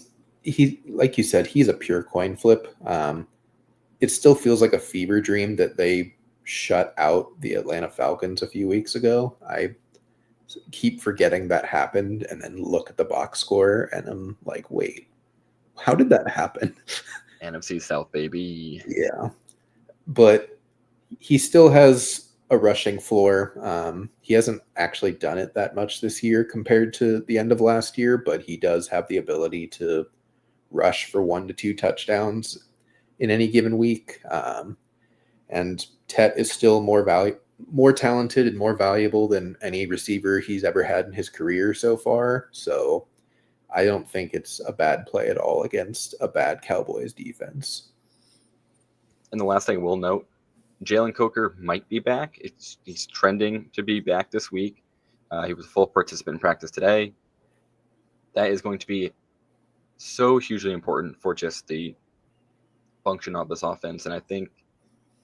like you said, he's a pure coin flip. It still feels like a fever dream that they shut out the Atlanta Falcons a few weeks ago. I keep forgetting that happened and then look at the box score and I'm like, wait, how did that happen? NFC South, baby. Yeah. But he still has a rushing floor. He hasn't actually done it that much this year compared to the end of last year, but he does have the ability to rush for 1 to 2 touchdowns in any given week. And Tet is still more talented and more valuable than any receiver he's ever had in his career so far. So I don't think it's a bad play at all against a bad Cowboys defense. And the last thing we'll note, Jalen Coker might be back. He's trending to be back this week. He was a full participant in practice today. That is going to be so hugely important for just the function of this offense. And I think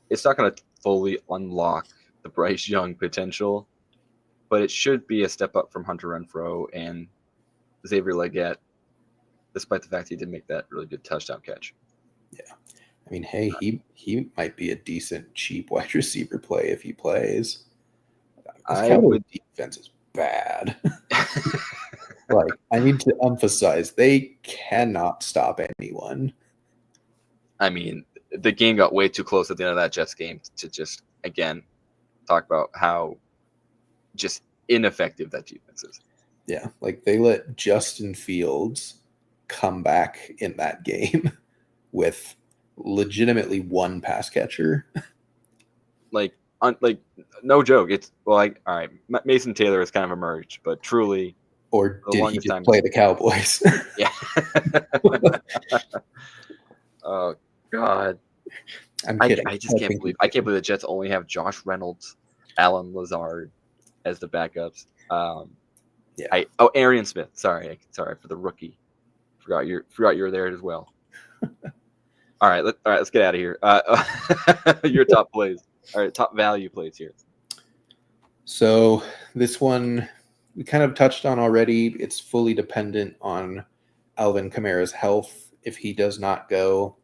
it's not going to fully unlock the Bryce Young potential, but it should be a step up from Hunter Renfrow and Xavier Legette, despite the fact he did make that really good touchdown catch. Yeah. I mean, hey, he might be a decent, cheap wide receiver play if he plays. Cowboys defense is bad. Like, I need to emphasize, they cannot stop anyone. I mean, the game got way too close at the end of that Jets game to just, again, talk about how just ineffective that defense is. Yeah, like they let Justin Fields come back in that game with legitimately one pass catcher. Like no joke. It's all right. Mason Taylor has kind of emerged, but truly, or did he just play the Cowboys? Yeah. Oh God. I'm kidding. I just can't believe the Jets only have Josh Reynolds, Alan Lazard as the backups. Yeah. Arian Smith. Sorry for the rookie. Forgot you were there as well. All right, let's get out of here. Your top plays. All right, top value plays here. So this one we kind of touched on already. It's fully dependent on Alvin Kamara's health. If he does not go,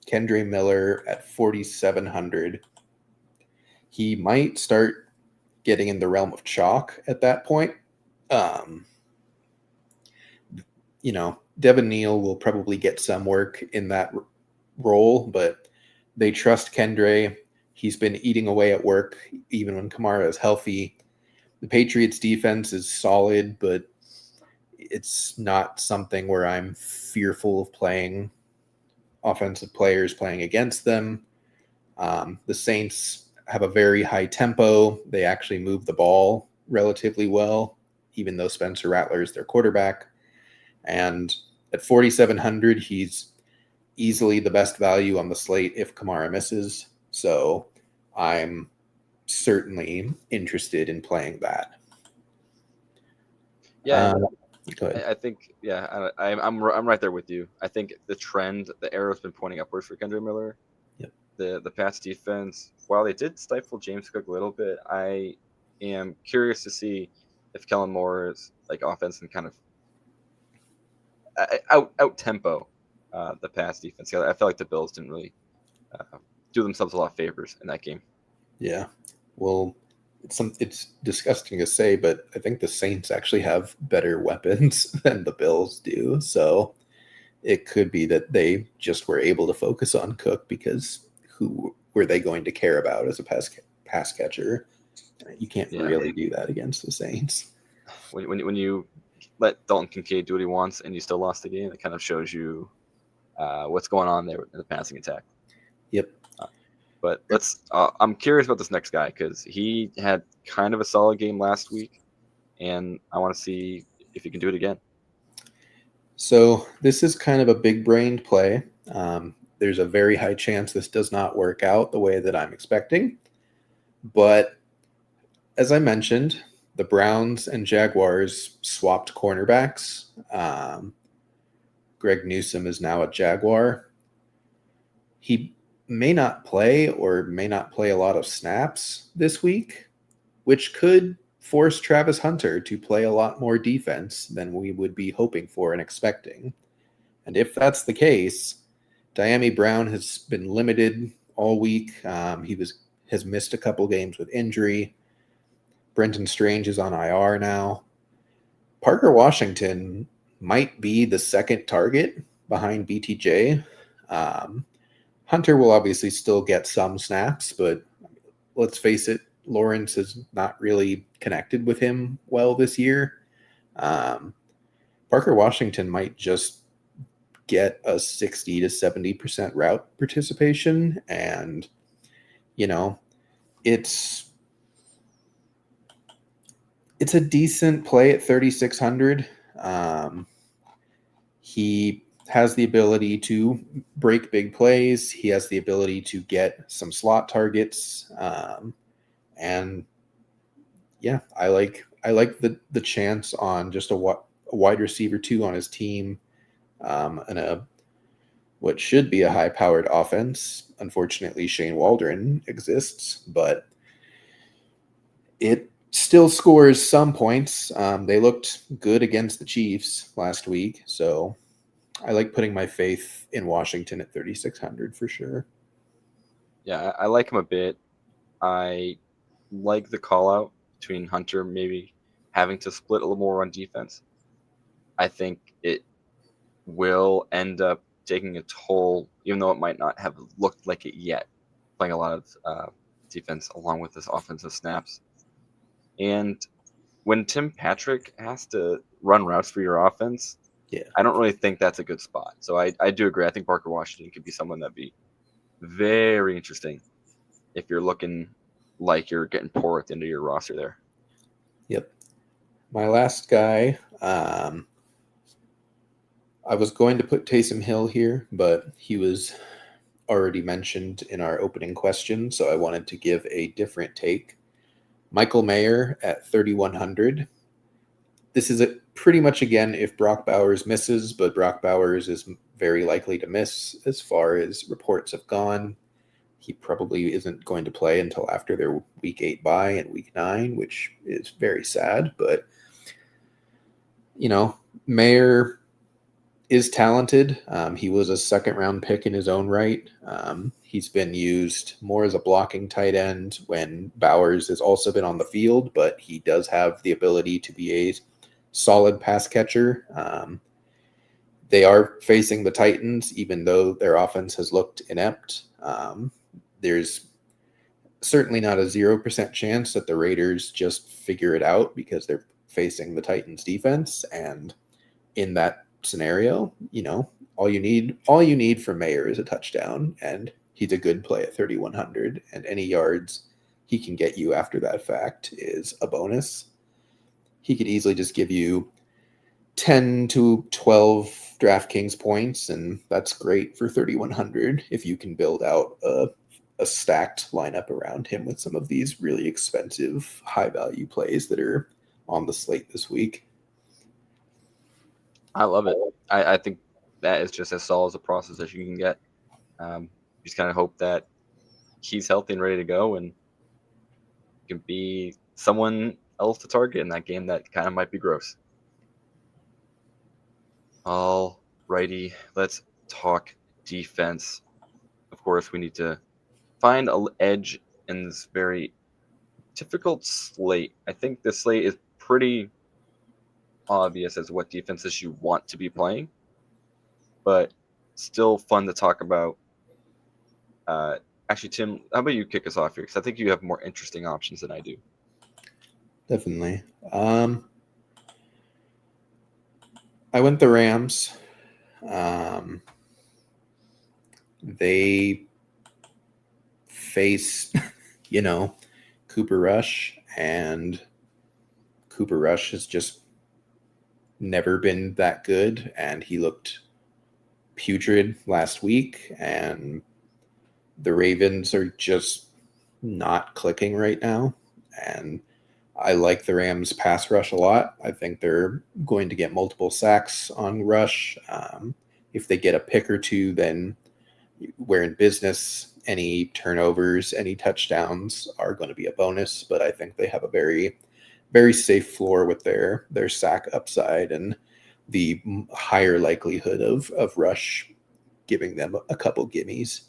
Kendre Miller at 4,700. He might start getting in the realm of chalk at that point. Devin Neal will probably get some work in that role, but they trust Kendre. He's been eating away at work even when Kamara is healthy. The Patriots defense is solid, but it's not something where I'm fearful of playing offensive players playing against them. The Saints have a very high tempo. They actually move the ball relatively well, even though Spencer Rattler is their quarterback. And at 4,700, he's easily the best value on the slate if Kamara misses. So I'm certainly interested in playing that. Yeah, go ahead. I think I'm right there with you. I think the trend, the arrow's been pointing upwards for Kendre Miller. Yep. The Pats defense, while they did stifle James Cook a little bit, I am curious to see if Kellen Moore's offense and kind of out tempo the Pats defense. I feel like the Bills didn't really do themselves a lot of favors in that game. Yeah, well, it's disgusting to say, but I think the Saints actually have better weapons than the Bills do. So it could be that they just were able to focus on Cook because who were they going to care about as a pass catcher? You can't really do that against the Saints. When you let Dalton Kincaid do what he wants, and you still lost the game. It kind of shows you what's going on there in the passing attack. Yep. But I'm curious about this next guy because he had kind of a solid game last week, and I want to see if he can do it again. So this is kind of a big-brained play. There's a very high chance this does not work out the way that I'm expecting. But as I mentioned, the Browns and Jaguars swapped cornerbacks. Greg Newsome is now a Jaguar. He may not play or may not play a lot of snaps this week, which could force Travis Hunter to play a lot more defense than we would be hoping for and expecting. And if that's the case, Dyami Brown has been limited all week. He has missed a couple games with injury. Brenton Strange is on IR now. Parker Washington might be the second target behind BTJ. Hunter will obviously still get some snaps, but let's face it, Lawrence has not really connected with him well this year. Parker Washington might just get a 60 to 70% route participation, and it's a decent play at 3,600. He has the ability to break big plays. He has the ability to get some slot targets. And yeah, I like the chance on just a wide receiver 2 on his team, and what should be a high-powered offense. Unfortunately, Shane Waldron exists, but it still scores some points. They looked good against the Chiefs last week, so I like putting my faith in Washington at 3,600 for sure. Yeah, I like him a bit. I like the call out between Hunter maybe having to split a little more on defense. I think it will end up taking a toll, even though it might not have looked like it yet, playing a lot of defense along with this offensive snaps. And when Tim Patrick has to run routes for your offense, Yeah, I don't really think that's a good spot. So I do agree. I think Parker Washington could be someone that'd be very interesting if you're looking like you're getting poor at the end of your roster there. Yep. My last guy, I was going to put Taysom Hill here, but he was already mentioned in our opening question, so I wanted to give a different take. Michael Mayer at 3,100. This is pretty much, again, if Brock Bowers misses, but Brock Bowers is very likely to miss as far as reports have gone. He probably isn't going to play until after their week 8 bye and week 9, which is very sad. But, Mayer is talented. He was a second-round pick in his own right. He's been used more as a blocking tight end when Bowers has also been on the field, but he does have the ability to be a solid pass catcher. They are facing the Titans, even though their offense has looked inept. There's certainly not a 0% chance that the Raiders just figure it out because they're facing the Titans defense. And in that scenario, all you need from Mayer is a touchdown, and he's a good play at 3,100, and any yards he can get you after that fact is a bonus. He could easily just give you 10 to 12 DraftKings points, and that's great for 3,100 if you can build out a stacked lineup around him with some of these really expensive, high-value plays that are on the slate this week. I love it. I think that is just as solid as a process as you can get. Just kind of hope that he's healthy and ready to go and can be someone else to target in that game that kind of might be gross. All righty, let's talk defense. Of course, we need to find an edge in this very difficult slate. I think the slate is pretty obvious as what defenses you want to be playing, but still fun to talk about. Actually, Tim, how about you kick us off here? Because I think you have more interesting options than I do. Definitely. I went the Rams. They face, Cooper Rush, and Cooper Rush has just never been that good, and he looked putrid last week, and the Ravens are just not clicking right now. And I like the Rams pass rush a lot. I think they're going to get multiple sacks on Rush. If they get a pick or two, then we're in business. Any turnovers, any touchdowns are going to be a bonus, but I think they have a very, very safe floor with their sack upside and the higher likelihood of Rush giving them a couple gimmies.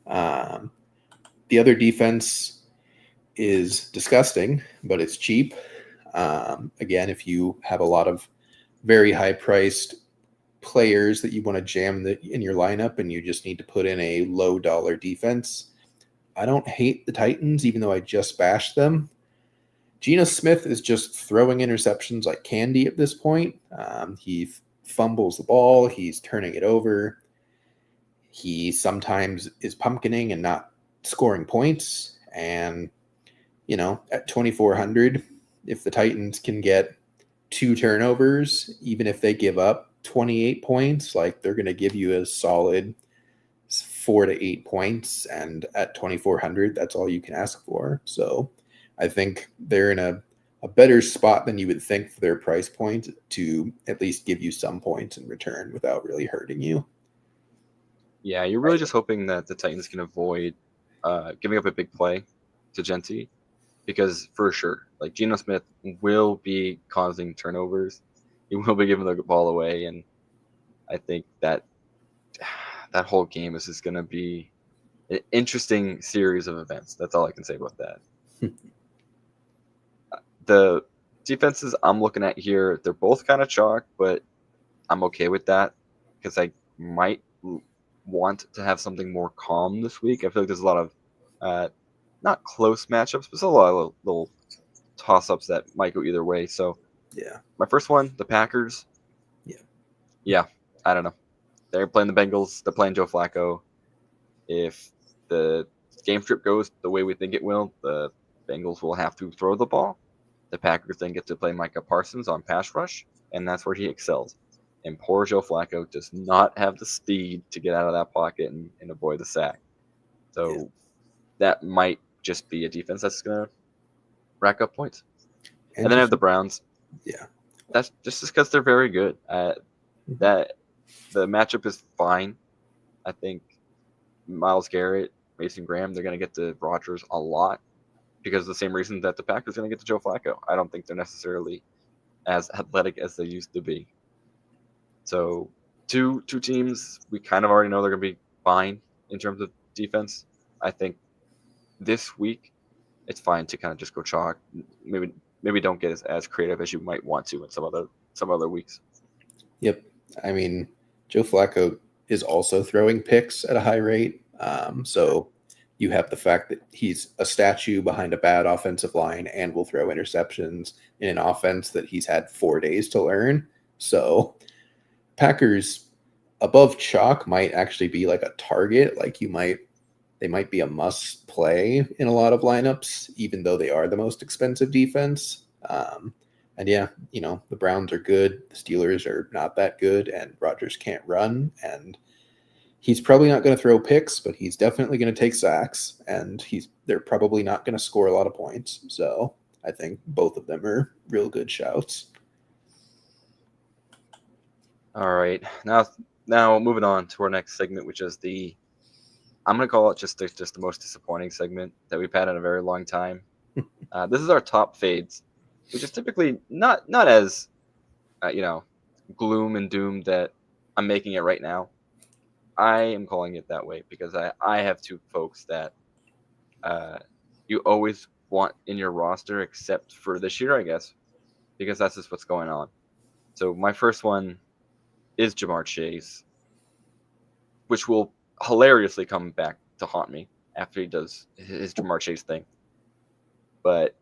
The other defense is disgusting, but it's cheap. Again, if you have a lot of very high-priced players that you want to jam in your lineup and you just need to put in a low-dollar defense, I don't hate the Titans, even though I just bashed them. Geno Smith is just throwing interceptions like candy at this point. He fumbles the ball. He's turning it over. He sometimes is pumpkining and not scoring points. And, at 2,400, if the Titans can get 2 turnovers, even if they give up 28 points, like they're going to give you a solid 4 to 8 points. And at 2,400, that's all you can ask for. So I think they're in a better spot than you would think for their price point to at least give you some points in return without really hurting you. Yeah, you're really just hoping that the Titans can avoid giving up a big play to Genty, because for sure, like Geno Smith will be causing turnovers. He will be giving the ball away, and I think that whole game is just going to be an interesting series of events. That's all I can say about that. The defenses I'm looking at here, they're both kind of chalk, but I'm okay with that because I might want to have something more calm this week. I feel like there's a lot of not close matchups, but still a lot of little toss-ups that might go either way. So Yeah. My first one, the Packers. Yeah, I don't know. They're playing the Bengals. They're playing Joe Flacco. If the game script goes the way we think it will, the Bengals will have to throw the ball. The Packers then get to play Micah Parsons on pass rush, and that's where he excels. And poor Joe Flacco does not have the speed to get out of that pocket and avoid the sack. So that might just be a defense that's going to rack up points. And then I have the Browns. Yeah. That's just because they're very good. That the matchup is fine. I think Myles Garrett, Mason Graham, they're going to get to Rodgers a lot because of the same reason that the Packers are going to get to Joe Flacco. I don't think they're necessarily as athletic as they used to be. So two teams, we kind of already know they're going to be fine in terms of defense. I think this week it's fine to kind of just go chalk. Maybe don't get as creative as you might want to in some other weeks. Yep. I mean, Joe Flacco is also throwing picks at a high rate. So you have the fact that he's a statue behind a bad offensive line and will throw interceptions in an offense that he's had 4 days to learn. So Packers above chalk might actually be like a target. Like they might be a must play in a lot of lineups, even though they are the most expensive defense. And yeah, the Browns are good. The Steelers are not that good, and Rodgers can't run. And he's probably not going to throw picks, but he's definitely going to take sacks, and they're probably not going to score a lot of points. So I think both of them are real good shouts. All right, now moving on to our next segment, which is I'm going to call it just the most disappointing segment that we've had in a very long time. This is our top fades, which is typically not as gloom and doom that I'm making it right now. I am calling it that way because I have two folks that you always want in your roster, except for this year, I guess, because that's just what's going on. So my first one is Jamar Chase, which will hilariously come back to haunt me after he does his Jamar Chase thing. But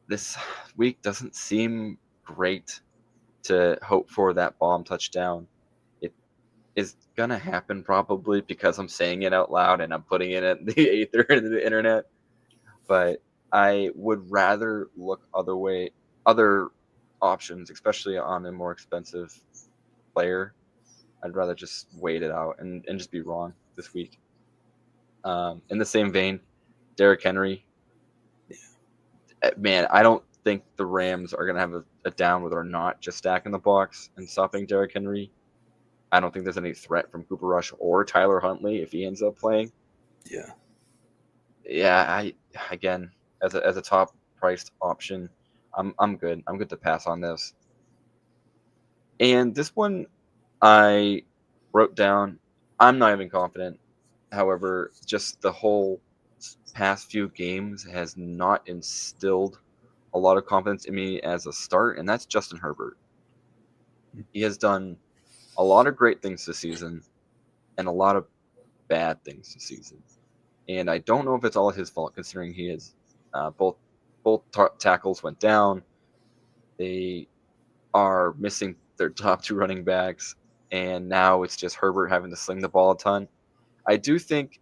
this week doesn't seem great to hope for that bomb touchdown. It is going to happen probably because I'm saying it out loud and I'm putting it at the ether into the internet. But I would rather look other options, especially on a more expensive player. I'd rather just wait it out and just be wrong this week. In the same vein, Derrick Henry. Man, I don't think the Rams are going to have a down where they're not just stacking the box and stopping Derrick Henry. I don't think there's any threat from Cooper Rush or Tyler Huntley if he ends up playing. Yeah. Yeah, again, as a top priced option, I'm good. I'm good to pass on this. And this one I wrote down. I'm not even confident. However, just the whole past few games has not instilled a lot of confidence in me as a start, and that's Justin Herbert. He has done a lot of great things this season and a lot of bad things this season. And I don't know if it's all his fault, considering he is both tackles went down. They are missing their top two running backs, and now it's just Herbert having to sling the ball a ton. I do think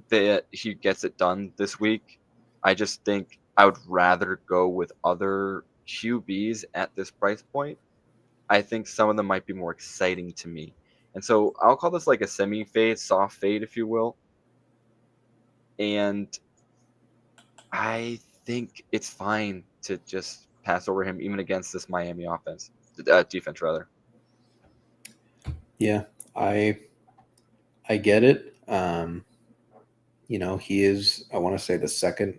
that he gets it done this week. I just think I would rather go with other QBs at this price point. I think some of them might be more exciting to me. And so I'll call this like a semi-fade, soft fade, if you will. And I think it's fine to just pass over him, even against this Miami defense rather. Yeah, I get it. He is, I want to say, the second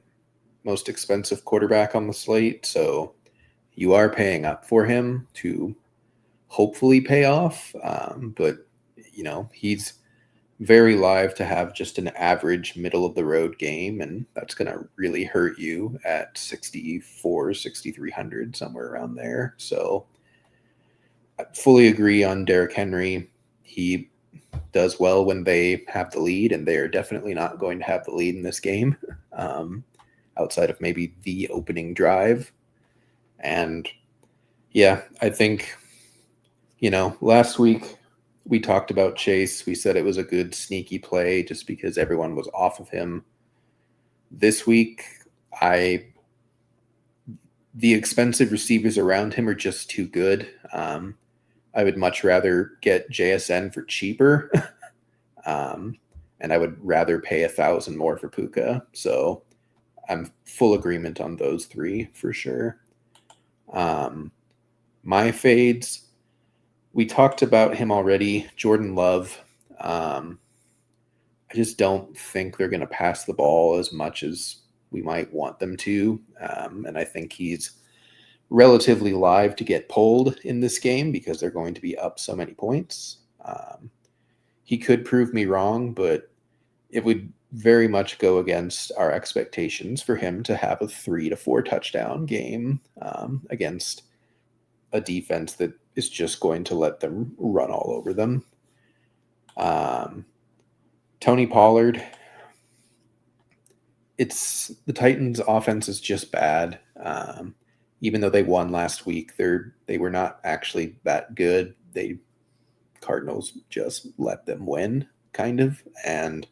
most expensive quarterback on the slate. So you are paying up for him to hopefully pay off. But he's very live to have just an average middle of the road game, and that's going to really hurt you at 6,300, somewhere around there. So I fully agree on Derrick Henry. He does well when they have the lead, and they're definitely not going to have the lead in this game, outside of maybe the opening drive. And yeah, I think, last week we talked about Chase. We said it was a good sneaky play just because everyone was off of him. This week, the expensive receivers around him are just too good. I would much rather get JSN for cheaper. And I would rather pay $1,000 more for Puka. So I'm full agreement on those three for sure. My fades, we talked about him already. Jordan Love. I just don't think they're going to pass the ball as much as we might want them to. And I think he's relatively live to get pulled in this game because they're going to be up so many points. He could prove me wrong, but it would very much go against our expectations for him to have a 3 to 4 touchdown game against a defense that is just going to let them run all over them. Tony Pollard, the Titans' offense is just bad. Even though they won last week, they were not actually that good. Cardinals just let them win, kind of. And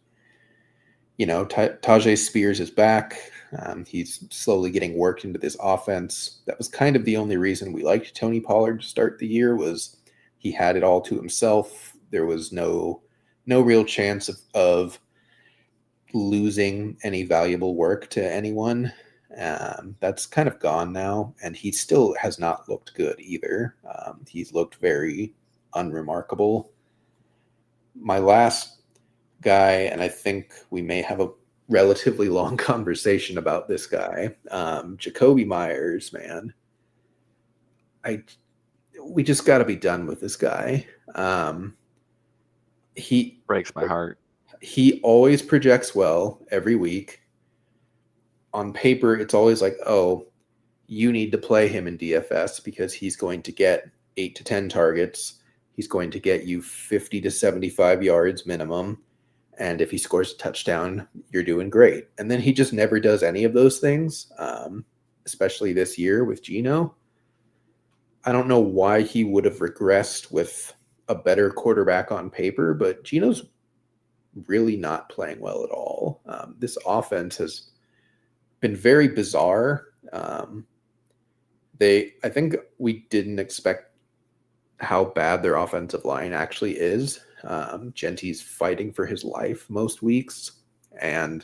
Tajay Spears is back. He's slowly getting worked into this offense. That was kind of the only reason we liked Tony Pollard to start the year, was he had it all to himself. There was no real chance of losing any valuable work to anyone. That's kind of gone now, and he still has not looked good either. He's looked very unremarkable. My last guy, and I think we may have a relatively long conversation about this guy, Jacoby Myers, man. We just got to be done with this guy. He breaks my heart. He always projects well every week. On paper, it's always like, oh, you need to play him in DFS because he's going to get 8 to 10 targets. He's going to get you 50 to 75 yards minimum. And if he scores a touchdown, you're doing great. And then he just never does any of those things, especially this year with Geno. I don't know why he would have regressed with a better quarterback on paper, but Geno's really not playing well at all. This offense has been very bizarre. I think we didn't expect how bad their offensive line actually is. Gentie's fighting for his life most weeks, and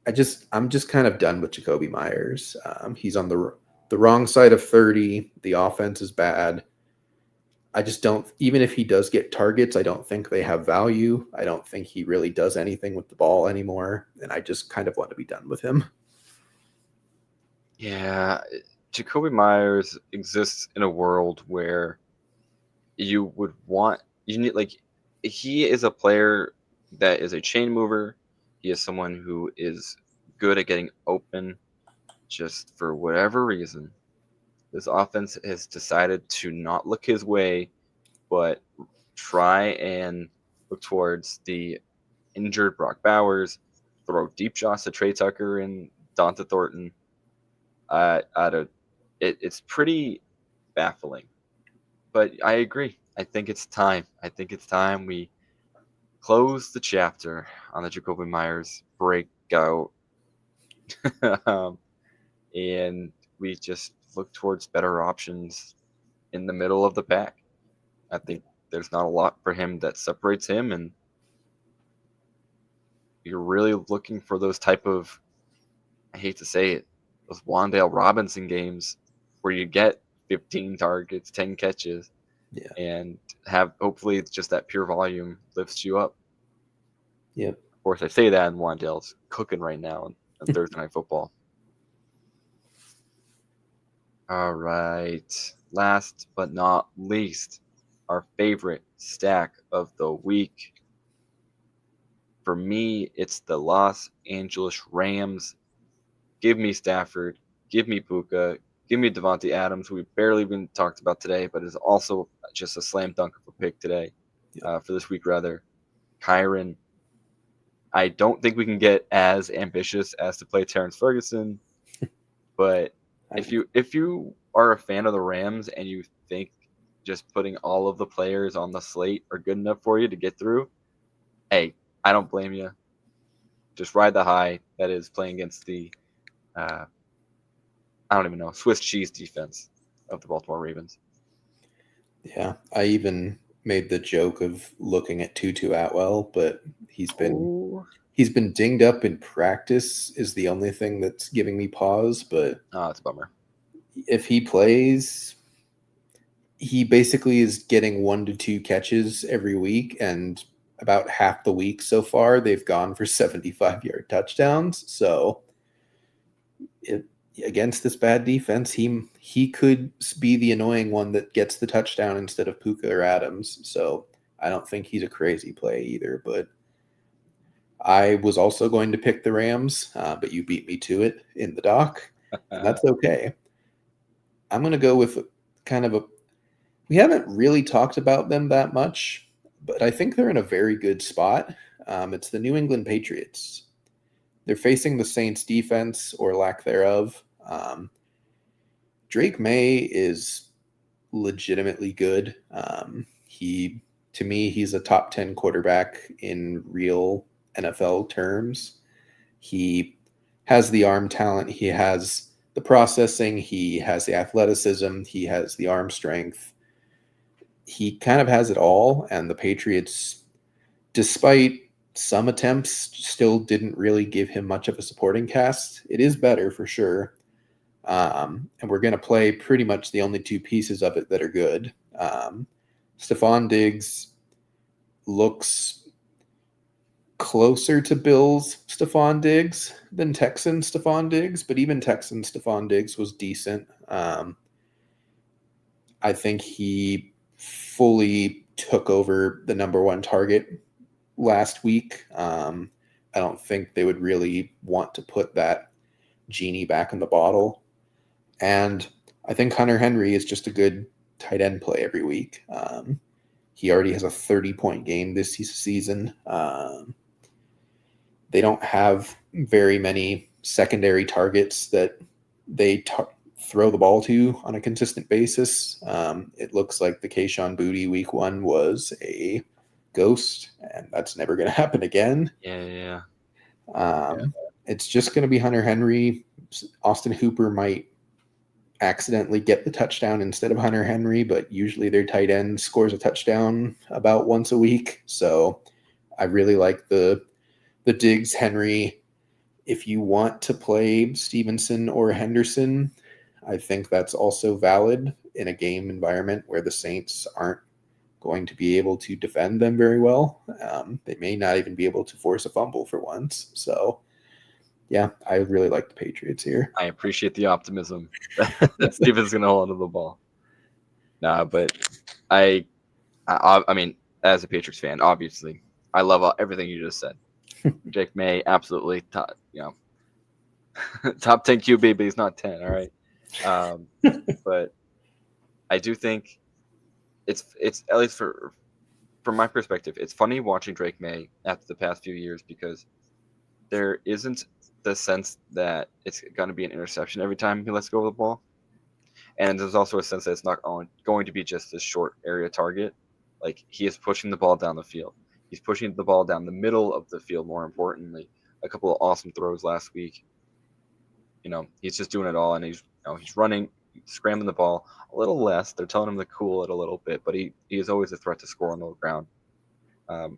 I'm just kind of done with Jacoby Myers. He's on the wrong side of 30. The offense is bad. I just don't, even if he does get targets, I don't think they have value. I don't think he really does anything with the ball anymore. And I just kind of want to be done with him. Yeah, Jacoby Myers exists in a world where you need, like, he is a player that is a chain mover. He is someone who is good at getting open. Just for whatever reason, this offense has decided to not look his way, but try and look towards the injured Brock Bowers, throw deep shots to Trey Tucker and Donta Thornton. It's pretty baffling. But I agree. I think it's time. I think it's time we close the chapter on the Jacoby Myers breakout. And we just look towards better options in the middle of the pack. I think there's not a lot for him that separates him, and you're really looking for those type of, I hate to say it, those Wan'Dale Robinson games where you get 15 targets, 10 catches, Yeah. and have hopefully it's just that pure volume lifts you up. Yep. Of course, I say that, and Wan'Dale's cooking right now on Thursday Night Football. All right. Last but not least, our favorite stack of the week. For me, it's the Los Angeles Rams. Give me Stafford. Give me Puka. Give me Devontae Adams, who we barely even talked about today, but is also just a slam dunk of a pick today, for this week, rather. Kyron. I don't think we can get as ambitious as to play Terrence Ferguson, but if you are a fan of the Rams and you think just putting all of the players on the slate are good enough for you to get through, hey, I don't blame you. Just ride the high that is playing against the I don't even know, Swiss cheese defense of the Baltimore Ravens. Yeah, I even made the joke of looking at Tutu Atwell, but he's been dinged up in practice is the only thing that's giving me pause. But it's a bummer. If he plays, he basically is getting 1 to 2 catches every week, and about half the week so far they've gone for 75-yard touchdowns. So against this bad defense, he could be the annoying one that gets the touchdown instead of Puka or Adams. So I don't think he's a crazy play either. But I was also going to pick the Rams, but you beat me to it in the doc, and that's okay. I'm going to go with kind of we haven't really talked about them that much, but I think they're in a very good spot. It's the New England Patriots. They're facing the Saints defense, or lack thereof. Drake May is legitimately good. To me, he's a top 10 quarterback in real NFL terms. He has the arm talent. He has the processing. He has the athleticism. He has the arm strength. He kind of has it all. And the Patriots, despite some attempts, still didn't really give him much of a supporting cast. It is better for sure. And we're going to play pretty much the only two pieces of it that are good. Stephon Diggs looks closer to Bills Stephon Diggs than Texan Stephon Diggs, but even Texan Stephon Diggs was decent. I think he fully took over the number one target last week. I don't think they would really want to put that genie back in the bottle. And I think Hunter Henry is just a good tight end play every week. He already has a 30-point game this season. They don't have very many secondary targets that they throw the ball to on a consistent basis. It looks like the Kayshon Boutte week 1 was a ghost, and that's never going to happen again. Yeah. It's just going to be Hunter Henry. Austin Hooper might accidentally get the touchdown instead of Hunter Henry, but usually their tight end scores a touchdown about once a week. So I really like the Diggs Henry. If you want to play Stevenson or Henderson, I think that's also valid in a game environment where the Saints aren't going to be able to defend them very well. They may not even be able to force a fumble for once. So, yeah, I really like the Patriots here. I appreciate the optimism that Steven's going to hold onto the ball. Nah, but I mean, as a Patriots fan, obviously, I love everything you just said. Jake May, absolutely top, top 10 QB, but he's not 10. All right. But I do think it's at least from my perspective, it's funny watching Drake May after the past few years because there isn't the sense that it's going to be an interception every time he lets go of the ball. And there's also a sense that it's not going to be just a short area target. Like, he is pushing the ball down the field. He's pushing the ball down the middle of the field, more importantly. A couple of awesome throws last week. He's just doing it all, and he's running, scrambling the ball a little less. They're telling him to cool it a little bit, but he is always a threat to score on the ground. To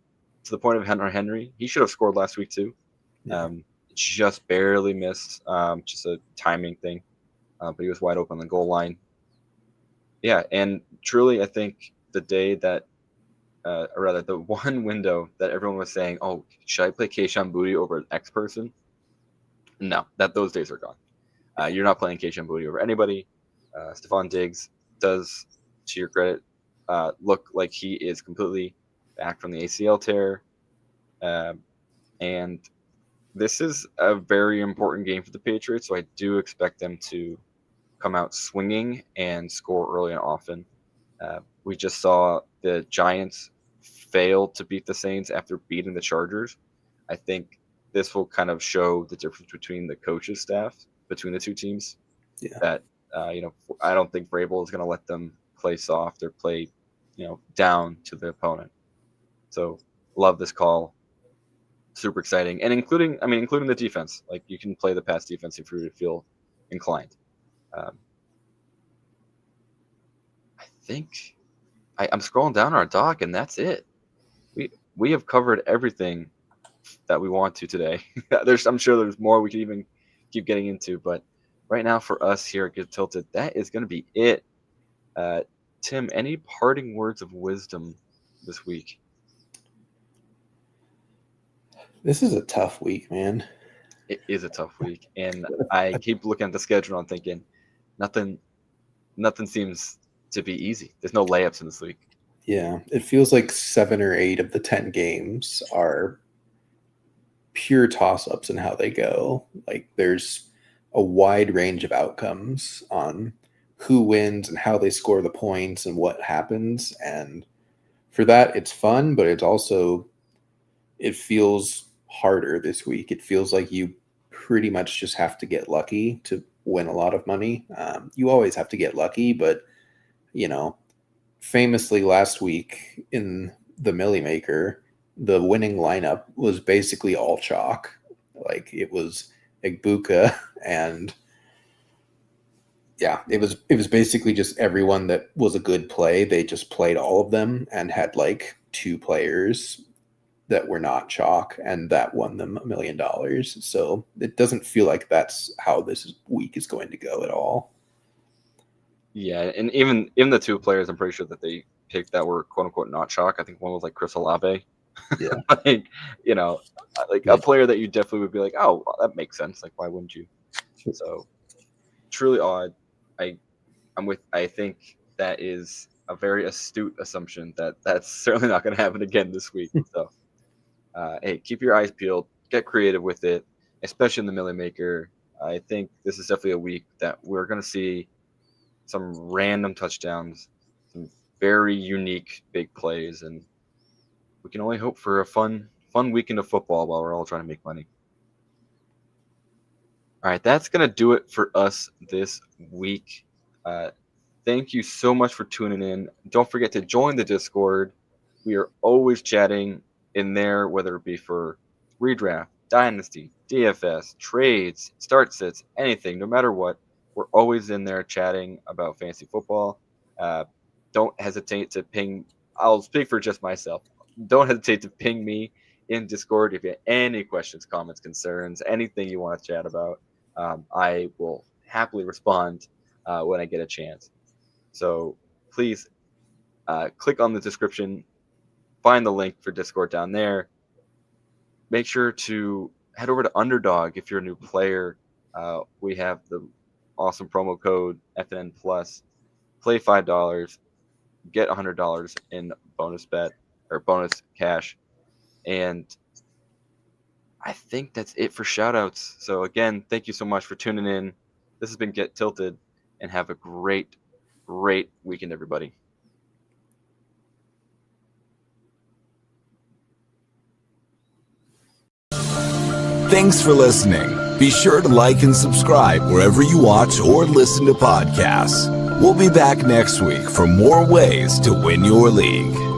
the point of Henry, he should have scored last week too. Yeah. Just barely missed, just a timing thing. But he was wide open on the goal line. Yeah, and truly, I think the day that, or rather, the one window that everyone was saying, "Oh, should I play Kayshon Boutte over X person?" No, those days are gone. You're not playing Kayshon Boutte over anybody. Stephon Diggs does, to your credit, look like he is completely back from the ACL tear, and this is a very important game for the Patriots. So I do expect them to come out swinging and score early and often. We just saw the Giants fail to beat the Saints after beating the Chargers. I think this will kind of show the difference between the coaches' staff, between the two teams. Yeah. That, I don't think Vrabel is going to let them play soft or play, down to the opponent. So love this call. Super exciting. And including the defense. Like, you can play the pass defense if you feel inclined. I think I'm scrolling down our doc, and that's it. We have covered everything that we want to today. I'm sure there's more we could even keep getting into, but right now for us here at Get Tilted, that is going to be it. Tim, any parting words of wisdom this week? This is a tough week, man. It is a tough week, and I keep looking at the schedule and thinking nothing seems to be easy. There's no layups in this week. Yeah, it feels like 7 or 8 of the 10 games are pure toss-ups in how they go. Like, there's a wide range of outcomes on who wins and how they score the points and what happens. And for that, it's fun, but it feels harder this week. It feels like you pretty much just have to get lucky to win a lot of money. You always have to get lucky, but famously last week in the Millie Maker, the winning lineup was basically all chalk. Like, it was Egbuka, and yeah, it was basically just everyone that was a good play. They just played all of them and had like 2 players that were not chalk, and that won them $1 million. So it doesn't feel like that's how this week is going to go at all. Yeah, and even the 2 players, I'm pretty sure that they picked that were quote unquote not chalk. I think one was like Chris Olave. Yeah. Like, a player that you definitely would be like, oh, well, that makes sense. Like, why wouldn't you? So truly odd. I think that is a very astute assumption that's certainly not going to happen again this week. So, hey, keep your eyes peeled, get creative with it, especially in the Millie Maker. I think this is definitely a week that we're going to see some random touchdowns, some very unique big plays, and we can only hope for a fun weekend of football while we're all trying to make money. All right, that's going to do it for us this week. Thank you so much for tuning in. Don't forget to join the Discord. We are always chatting in there, whether it be for redraft, dynasty, DFS, trades, start sits, anything, no matter what. We're always in there chatting about fantasy football. Don't hesitate to ping. I'll speak for just myself. Don't hesitate to ping me in Discord if you have any questions, comments, concerns, anything you want to chat about. I will happily respond when I get a chance. So please click on the description, find the link for Discord down there. Make sure to head over to Underdog if you're a new player. We have the awesome promo code FNN Plus. Play $5, get $100 in bonus bet or bonus cash. And I think that's it for shoutouts. So again, thank you so much for tuning in. This has been Get Tilted, and have a great weekend, everybody. Thanks for listening. Be sure to like and subscribe wherever you watch or listen to podcasts. We'll be back next week for more ways to win your league.